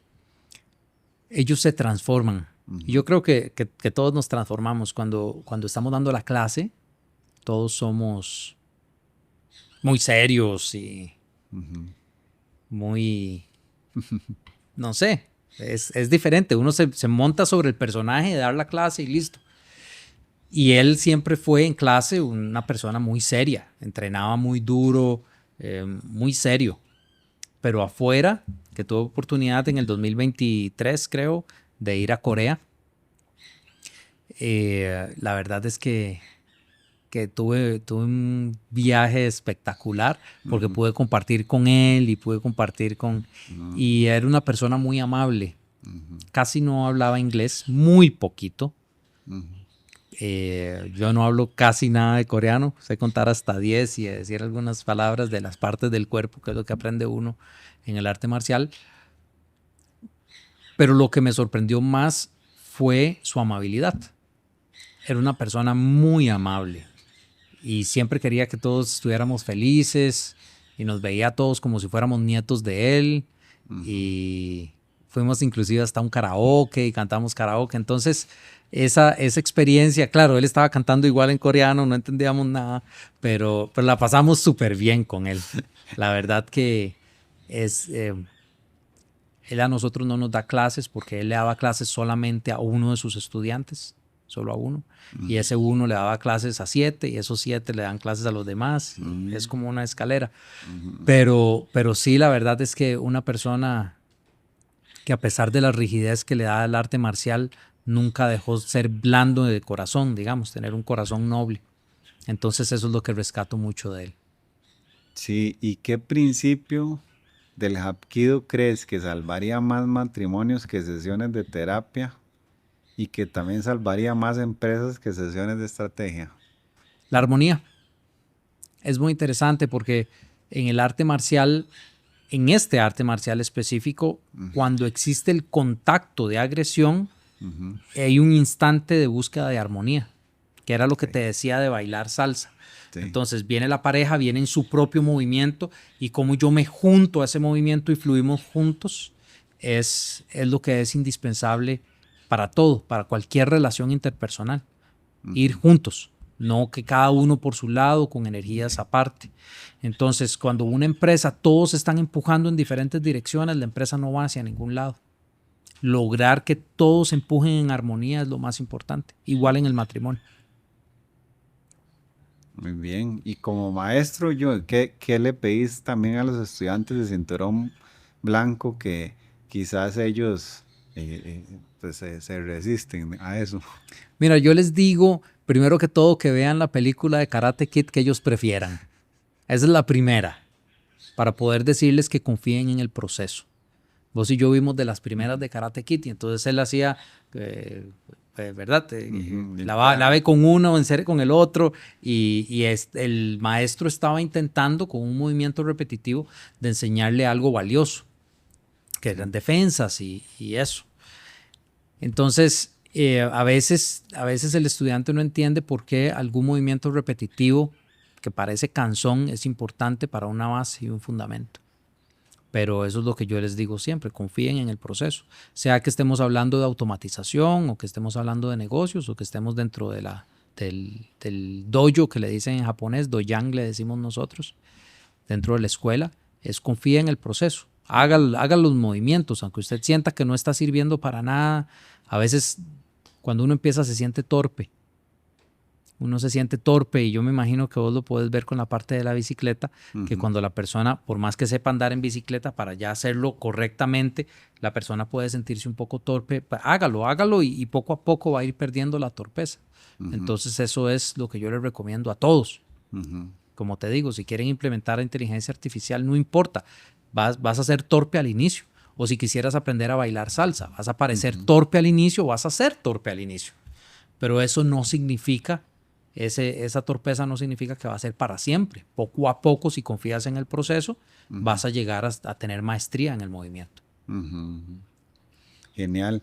ellos se transforman. Yo creo que todos nos transformamos. Cuando estamos dando la clase, todos somos muy serios y muy... no sé, es diferente. Uno se monta sobre el personaje de dar la clase y listo. Y él siempre fue en clase una persona muy seria, entrenaba muy duro, muy serio. Pero afuera, que tuve oportunidad en el 2023, creo, de ir a Corea, la verdad es que tuve un viaje espectacular porque pude compartir con él y pude compartir con... Y era una persona muy amable. Casi no hablaba inglés, muy poquito. Yo no hablo casi nada de coreano, sé contar hasta 10 y decir algunas palabras de las partes del cuerpo, que es lo que aprende uno en el arte marcial. Pero lo que me sorprendió más fue su amabilidad. Era una persona muy amable y siempre quería que todos estuviéramos felices y nos veía a todos como si fuéramos nietos de él. Y fuimos inclusive hasta un karaoke y cantamos karaoke. Entonces, esa experiencia, claro, él estaba cantando igual en coreano, no entendíamos nada, pero la pasamos súper bien con él. La verdad que él a nosotros no nos da clases porque él le daba clases solamente a uno de sus estudiantes, solo a uno. Y ese uno le daba clases a 7 y esos 7 le dan clases a los demás. Es como una escalera. Pero sí, la verdad es que una persona que a pesar de la rigidez que le da el arte marcial, nunca dejó ser blando de corazón, digamos, tener un corazón noble. Entonces eso es lo que rescato mucho de él. Sí, ¿y qué principio del Hapkido crees que salvaría más matrimonios que sesiones de terapia y que también salvaría más empresas que sesiones de estrategia? La armonía. Es muy interesante porque en el arte marcial, en este arte marcial específico, cuando existe el contacto de agresión, hay un instante de búsqueda de armonía, que era lo que te decía de bailar salsa. Sí. Entonces viene la pareja, viene en su propio movimiento y como yo me junto a ese movimiento y fluimos juntos, es lo que es indispensable para todo, para cualquier relación interpersonal. Ir juntos, no que cada uno por su lado con energías aparte. Entonces, cuando una empresa, todos están empujando en diferentes direcciones, la empresa no va hacia ningún lado. Lograr que todos empujen en armonía es lo más importante, igual en el matrimonio. Muy bien. Y como maestro, ¿qué le pedís también a los estudiantes de cinturón blanco que quizás ellos pues se resisten a eso? Mira, yo les digo, primero que todo, que vean la película de Karate Kid que ellos prefieran. Esa es la primera, para poder decirles que confíen en el proceso. Vos y yo vimos de las primeras de Karate Kid y entonces él hacía, ¿verdad? La ve con uno, en serie con el otro y el maestro estaba intentando con un movimiento repetitivo de enseñarle algo valioso, que eran defensas y eso. Entonces, a veces el estudiante no entiende por qué algún movimiento repetitivo que parece cansón es importante para una base y un fundamento. Pero eso es lo que yo les digo siempre, confíen en el proceso. Sea que estemos hablando de automatización o que estemos hablando de negocios o que estemos dentro de del dojo que le dicen en japonés, dojang le decimos nosotros, dentro de la escuela, es confía en el proceso. Haga los movimientos, aunque usted sienta que no está sirviendo para nada. A veces cuando uno empieza se siente torpe. Uno se siente torpe y yo me imagino que vos lo puedes ver con la parte de la bicicleta, que cuando la persona, por más que sepa andar en bicicleta, para ya hacerlo correctamente, la persona puede sentirse un poco torpe. Hágalo y poco a poco va a ir perdiendo la torpeza. Entonces eso es lo que yo les recomiendo a todos. Como te digo, si quieren implementar la inteligencia artificial, no importa, vas a ser torpe al inicio. O si quisieras aprender a bailar salsa, vas a parecer torpe al inicio, vas a ser torpe al inicio. Pero eso no significa... Esa torpeza no significa que va a ser para siempre. Poco a poco, si confías en el proceso, vas a llegar a tener maestría en el movimiento. Genial.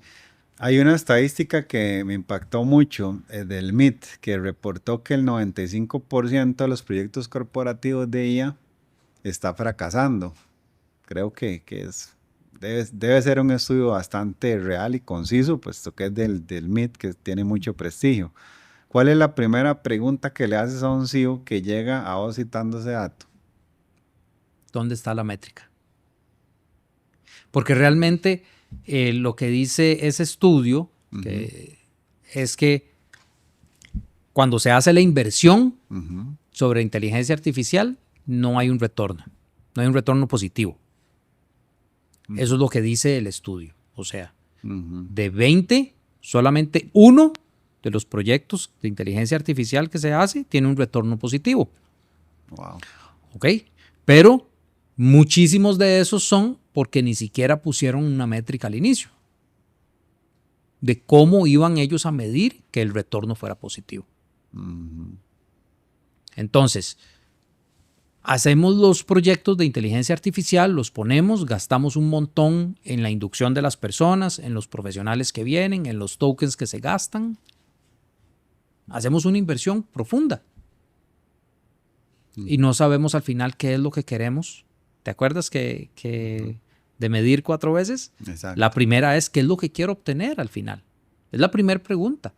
Hay una estadística que me impactó mucho del MIT, que reportó que el 95% de los proyectos corporativos de IA está fracasando. Creo que debe ser un estudio bastante real y conciso, puesto que es del MIT, que tiene mucho prestigio. ¿Cuál es la primera pregunta que le haces a un CEO que llega a vos citando ese dato? ¿Dónde está la métrica? Porque realmente lo que dice ese estudio es que cuando se hace la inversión sobre inteligencia artificial, no hay un retorno. No hay un retorno positivo. Eso es lo que dice el estudio. O sea, de 20, solamente uno de los proyectos de inteligencia artificial que se hace tiene un retorno positivo. Wow. ¿Ok? Pero muchísimos de esos son porque ni siquiera pusieron una métrica al inicio de cómo iban ellos a medir que el retorno fuera positivo. Entonces, hacemos los proyectos de inteligencia artificial, los ponemos, gastamos un montón en la inducción de las personas, en los profesionales que vienen, en los tokens que se gastan. Hacemos una inversión profunda. Y no sabemos al final qué es lo que queremos. ¿Te acuerdas que de medir 4 veces? Exacto. La primera es qué es lo que quiero obtener al final. Es la primera pregunta.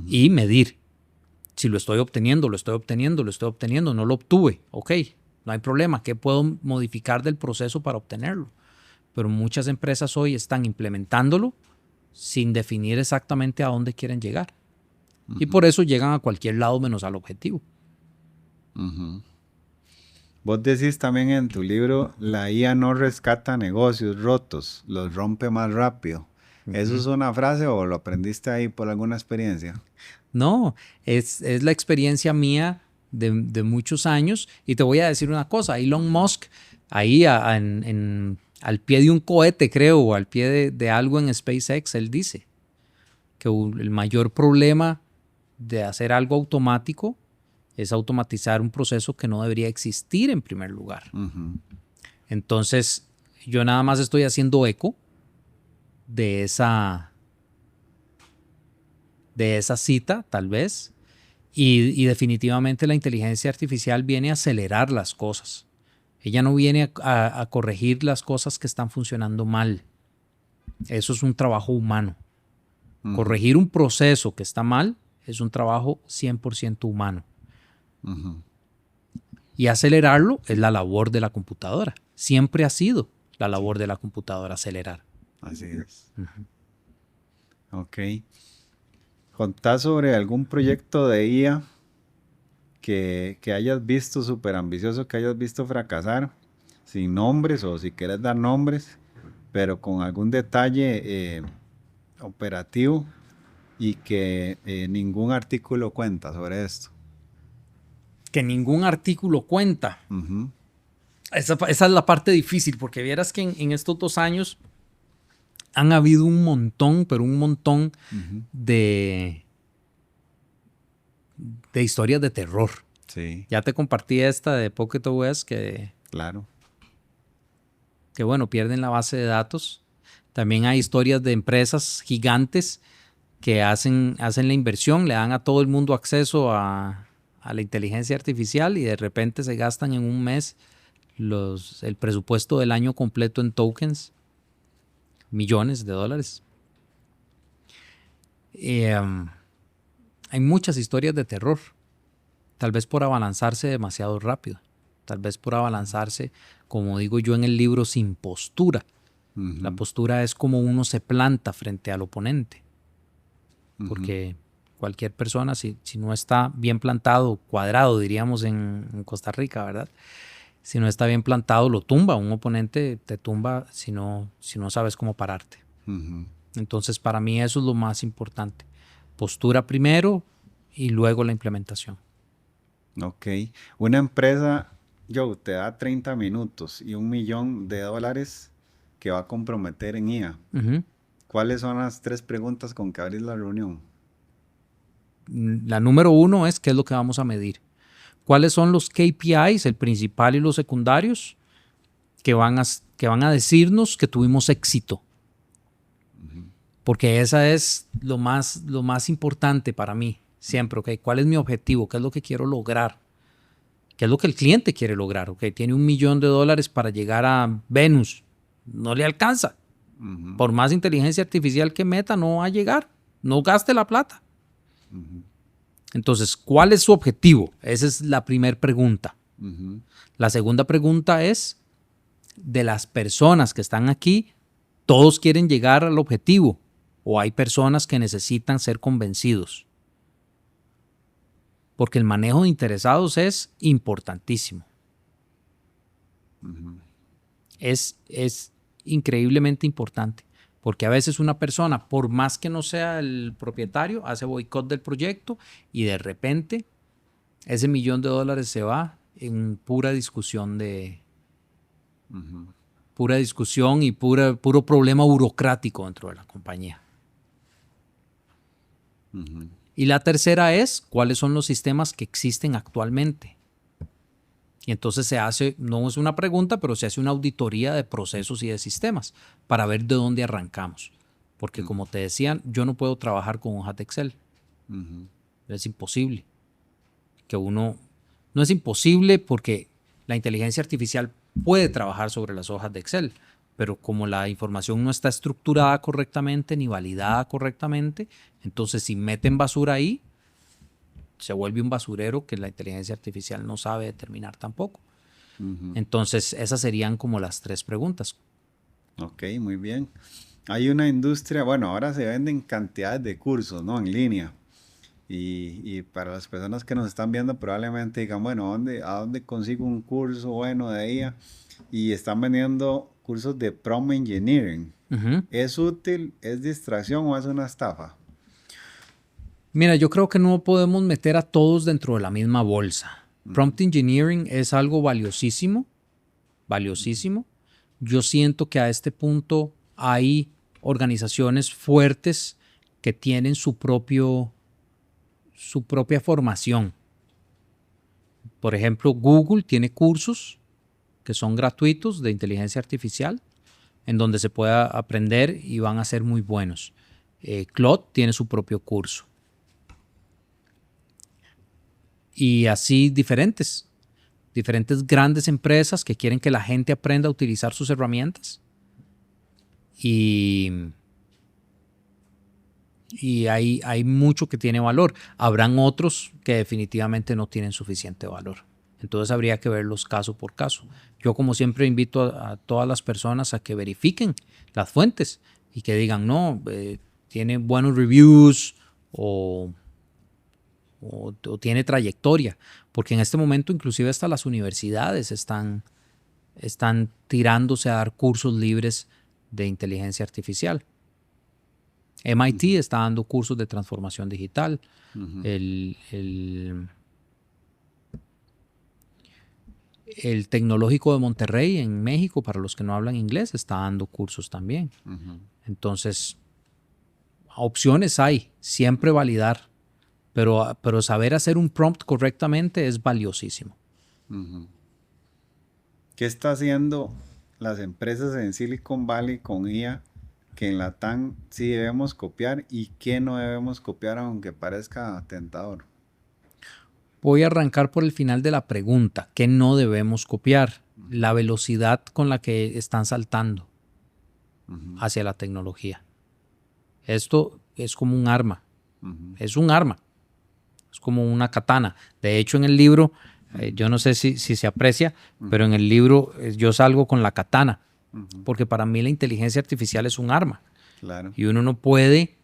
Y medir. Si lo estoy obteniendo, no lo obtuve. Ok, no hay problema. ¿Qué puedo modificar del proceso para obtenerlo? Pero muchas empresas hoy están implementándolo sin definir exactamente a dónde quieren llegar. Y por eso llegan a cualquier lado menos al objetivo. Vos decís también en tu libro, la IA no rescata negocios rotos, los rompe más rápido. ¿Eso es una frase o lo aprendiste ahí por alguna experiencia? No, es la experiencia mía de muchos años. Y te voy a decir una cosa, Elon Musk, ahí al pie de un cohete, creo, o al pie de algo en SpaceX, él dice que el mayor problema de hacer algo automático es automatizar un proceso que no debería existir en primer lugar. Entonces, yo nada más estoy haciendo eco de esa cita, tal vez, y definitivamente la inteligencia artificial viene a acelerar las cosas. Ella no viene a corregir las cosas que están funcionando mal. Eso es un trabajo humano. Corregir un proceso que está mal es un trabajo 100% humano. Y acelerarlo es la labor de la computadora. Siempre ha sido la labor de la computadora acelerar. Así es. Ok. ¿Contás sobre algún proyecto de IA que hayas visto súper ambicioso, que hayas visto fracasar, sin nombres o si quieres dar nombres, pero con algún detalle operativo y que ningún artículo cuenta sobre esto? Que ningún artículo cuenta. Esa es la parte difícil, porque vieras que en estos 2 años han habido un montón, pero un montón de historias de terror. Sí. Ya te compartí esta de Pocket OS Claro. Que bueno, pierden la base de datos. También hay historias de empresas gigantes que hacen la inversión, le dan a todo el mundo acceso a la inteligencia artificial y de repente se gastan en un mes el presupuesto del año completo en tokens, millones de dólares. Hay muchas historias de terror, tal vez por abalanzarse demasiado rápido, tal vez por abalanzarse, como digo yo en el libro, sin postura. La postura es como uno se planta frente al oponente, porque cualquier persona, si no está bien plantado, cuadrado diríamos en Costa Rica, ¿verdad? Si no está bien plantado, lo tumba. Un oponente te tumba si no sabes cómo pararte. Entonces, para mí eso es lo más importante. Postura primero y luego la implementación. Ok. Una empresa, Joe, te da 30 minutos y $1 millón que va a comprometer en IA. ¿Cuáles son las 3 preguntas con que abrís la reunión? La número 1 es ¿qué es lo que vamos a medir? ¿Cuáles son los KPIs, el principal y los secundarios, que van a decirnos que tuvimos éxito? Porque esa es lo más importante para mí siempre. ¿Okay? ¿Cuál es mi objetivo? ¿Qué es lo que quiero lograr? ¿Qué es lo que el cliente quiere lograr? ¿Okay? Tiene $1 millón para llegar a Venus. No le alcanza. Por más inteligencia artificial que meta, no va a llegar. No gaste la plata. Entonces, ¿cuál es su objetivo? Esa es la primera pregunta. La segunda pregunta es, de las personas que están aquí, ¿todos quieren llegar al objetivo? ¿O hay personas que necesitan ser convencidos? Porque el manejo de interesados es importantísimo. Es increíblemente importante. Porque a veces una persona, por más que no sea el propietario, hace boicot del proyecto y de repente ese $1 millón se va en pura discusión pura discusión y puro problema burocrático dentro de la compañía. Y la tercera es, ¿cuáles son los sistemas que existen actualmente? Y entonces se hace, no es una pregunta, pero se hace una auditoría de procesos y de sistemas para ver de dónde arrancamos. Porque como te decían, yo no puedo trabajar con hojas de Excel. Es imposible. No es imposible porque la inteligencia artificial puede trabajar sobre las hojas de Excel, pero como la información no está estructurada correctamente ni validada correctamente, entonces si meten basura ahí, se vuelve un basurero que la inteligencia artificial no sabe determinar tampoco. Entonces, esas serían como las 3 preguntas. Ok, muy bien. Hay una industria, bueno, ahora se venden cantidades de cursos, ¿no? En línea. Y para las personas que nos están viendo probablemente digan, bueno, ¿a dónde consigo un curso bueno de IA? Y están vendiendo cursos de prompt engineering. ¿Es útil, es distracción o es una estafa? Mira, yo creo que no podemos meter a todos dentro de la misma bolsa. Prompt engineering es algo valiosísimo, valiosísimo. Yo siento que a este punto hay organizaciones fuertes que tienen su propia formación. Por ejemplo, Google tiene cursos que son gratuitos de inteligencia artificial en donde se pueda aprender y van a ser muy buenos. Claude tiene su propio curso. Y así diferentes grandes empresas que quieren que la gente aprenda a utilizar sus herramientas. Y hay mucho que tiene valor. Habrán otros que definitivamente no tienen suficiente valor. Entonces habría que verlos caso por caso. Yo, como siempre, invito a todas las personas a que verifiquen las fuentes y que digan, no, tiene buenos reviews o tiene trayectoria. Porque en este momento inclusive hasta las universidades están tirándose a dar cursos libres de inteligencia artificial. MIT está dando cursos de transformación digital. El Tecnológico de Monterrey en México, para los que no hablan inglés, está dando cursos también. Entonces, opciones hay, siempre validar, pero saber hacer un prompt correctamente es valiosísimo. ¿Qué está haciendo las empresas en Silicon Valley con IA que en Latam sí debemos copiar y qué no debemos copiar aunque parezca tentador? Voy a arrancar por el final de la pregunta. ¿Qué no debemos copiar? La velocidad con la que están saltando hacia la tecnología. Esto es como un arma. Es un arma. Es como una katana. De hecho, en el libro, yo no sé si se aprecia, pero en el libro yo salgo con la katana. Porque para mí la inteligencia artificial es un arma. Claro. Y uno no puede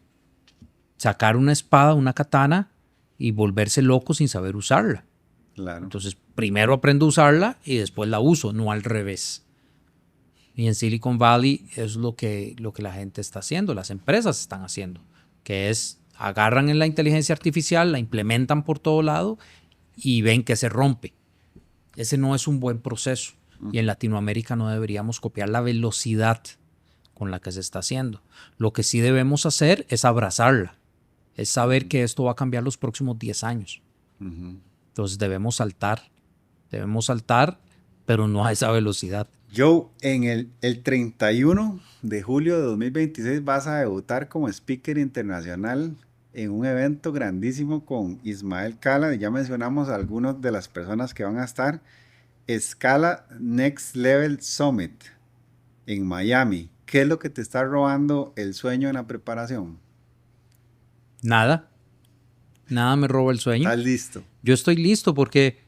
sacar una espada, una katana, y volverse loco sin saber usarla. Claro. Entonces, primero aprendo a usarla y después la uso, no al revés. Y en Silicon Valley es lo que la gente está haciendo, las empresas están haciendo, que es agarran en la inteligencia artificial, la implementan por todo lado y ven que se rompe. Ese no es un buen proceso. Y en Latinoamérica no deberíamos copiar la velocidad con la que se está haciendo. Lo que sí debemos hacer es abrazarla. Es saber que esto va a cambiar los próximos 10 años. Entonces debemos saltar, pero no a esa velocidad. Joe, en el 31 de julio de 2026 vas a debutar como speaker internacional en un evento grandísimo con Ismael Cala. Ya mencionamos a algunas de las personas que van a estar. Scala Next Level Summit en Miami. ¿Qué es lo que te está robando el sueño en la preparación? Nada me roba el sueño. ¿Estás listo? Yo estoy listo porque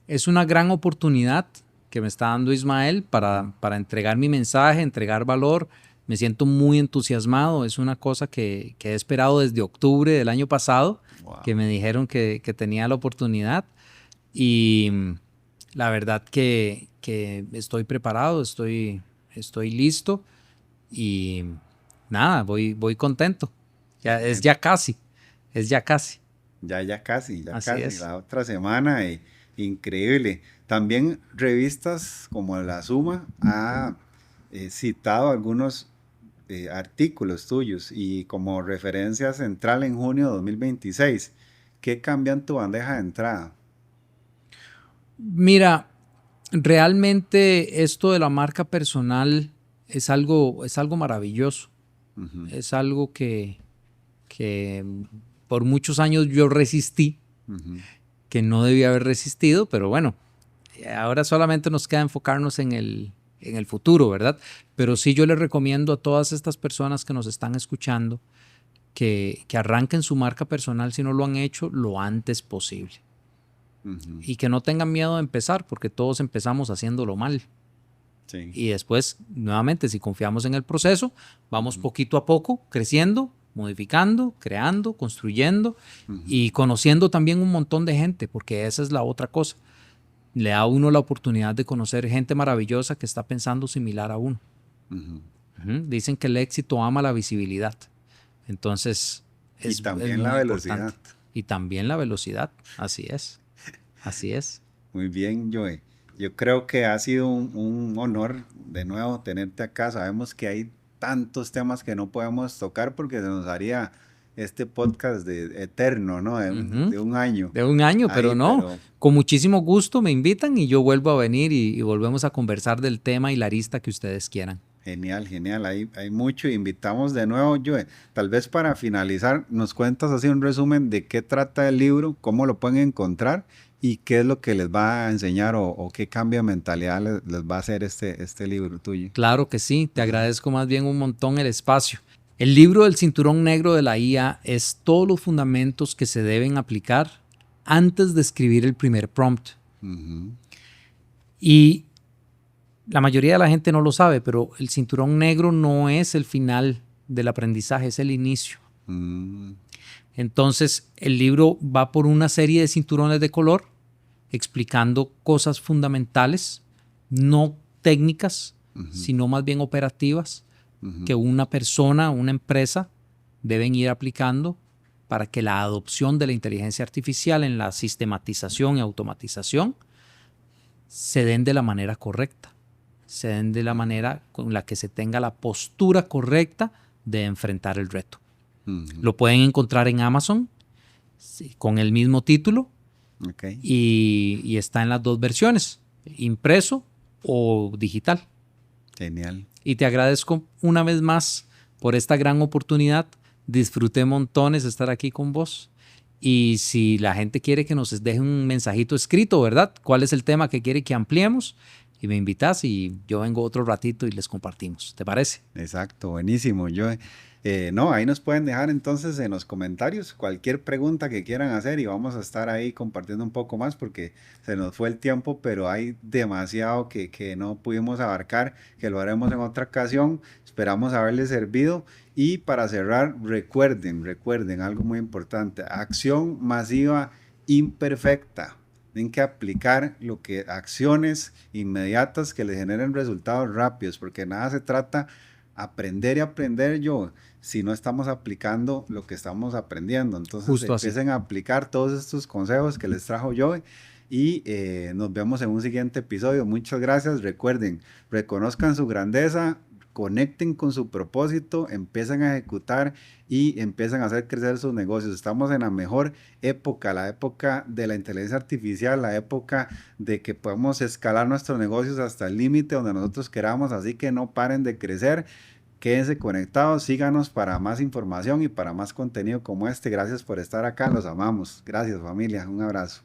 es una gran oportunidad que me está dando Ismael para entregar mi mensaje, entregar valor. Me siento muy entusiasmado. Es una cosa que he esperado desde octubre del año pasado, que me dijeron que tenía la oportunidad. Y la verdad que estoy preparado, estoy listo y nada, voy contento. Ya casi. Ya casi. Así es. La otra semana, increíble. También revistas como La Suma ha citado algunos artículos tuyos y como referencia central en junio de 2026. ¿Qué cambia en tu bandeja de entrada? Mira, realmente esto de la marca personal es algo maravilloso. Ujú, Es algo que por muchos años yo resistí, ujú, que no debía haber resistido, pero bueno, ahora solamente nos queda enfocarnos en el futuro, ¿verdad? Pero sí yo les recomiendo a todas estas personas que nos están escuchando que arranquen su marca personal si no lo han hecho lo antes posible. ujú. Y que no tengan miedo de empezar, porque todos empezamos haciéndolo mal. Sí. Y después, nuevamente, si confiamos en el proceso, vamos Ujú, poquito a poco creciendo, modificando, creando, construyendo ujú, y conociendo también un montón de gente, porque esa es la otra cosa. Le da a uno la oportunidad de conocer gente maravillosa que está pensando similar a uno. ujú. Dicen que el éxito ama la visibilidad. Entonces, Y es también la muy importante. velocidad. Y también la velocidad. Así es. Así es. Muy bien, Joe. Yo creo que ha sido un honor de nuevo tenerte acá. Sabemos que hay tantos temas que no podemos tocar porque se nos haría este podcast de eterno, ¿no? Ujú. De un año. De un año, pero Ahí, no. pero Con muchísimo gusto me invitan y yo vuelvo a venir y volvemos a conversar del tema y la arista que ustedes quieran. genial, genial. Hay mucho. Invitamos de nuevo, Joe. Tal vez para finalizar, nos cuentas así un resumen de qué trata el libro, cómo lo pueden encontrar y qué es lo que les va a enseñar o qué cambio de mentalidad les va a hacer este libro tuyo. Claro que sí, te agradezco más bien un montón el espacio. El libro del cinturón negro de la IA es todos los fundamentos que se deben aplicar antes de escribir el primer prompt. Ujú, Y la mayoría de la gente no lo sabe, pero el cinturón negro no es el final del aprendizaje, es el inicio. mm, Entonces, el libro va por una serie de cinturones de color explicando cosas fundamentales, no técnicas, ujú, sino más bien operativas, ujú, que una persona, una empresa deben ir aplicando para que la adopción de la inteligencia artificial en la sistematización y automatización se den de la manera correcta, se den de la manera con la que se tenga la postura correcta de enfrentar el reto. ujú. Lo pueden encontrar en Amazon sí, con el mismo título Ok, y está en las dos versiones, impreso o digital. genial. Y te agradezco una vez más por esta gran oportunidad. Disfruté montones estar aquí con vos. Y si la gente quiere que nos deje un mensajito escrito, ¿verdad? ¿Cuál es el tema que quiere que ampliemos? Y me invitas y yo vengo otro ratito y les compartimos. ¿Te parece? Exacto, buenísimo. No, ahí nos pueden dejar entonces en los comentarios cualquier pregunta que quieran hacer y vamos a estar ahí compartiendo un poco más porque se nos fue el tiempo, pero hay demasiado que no pudimos abarcar, que lo haremos en otra ocasión. Esperamos haberles servido y para cerrar, recuerden algo muy importante, acción masiva imperfecta. Tienen que aplicar acciones inmediatas que les generen resultados rápidos, porque nada se trata aprender y aprender si no estamos aplicando lo que estamos aprendiendo. Entonces Justo así. empiecen a aplicar todos estos consejos que les trajo yo y nos vemos en un siguiente episodio. Muchas gracias. Recuerden, reconozcan su grandeza, conecten con su propósito, empiezan a ejecutar y empiezan a hacer crecer sus negocios. Estamos en la mejor época, la época de la inteligencia artificial, la época de que podemos escalar nuestros negocios hasta el límite donde nosotros queramos, así que no paren de crecer. Quédense conectados, síganos para más información y para más contenido como este. Gracias por estar acá, los amamos. Gracias familia, un abrazo.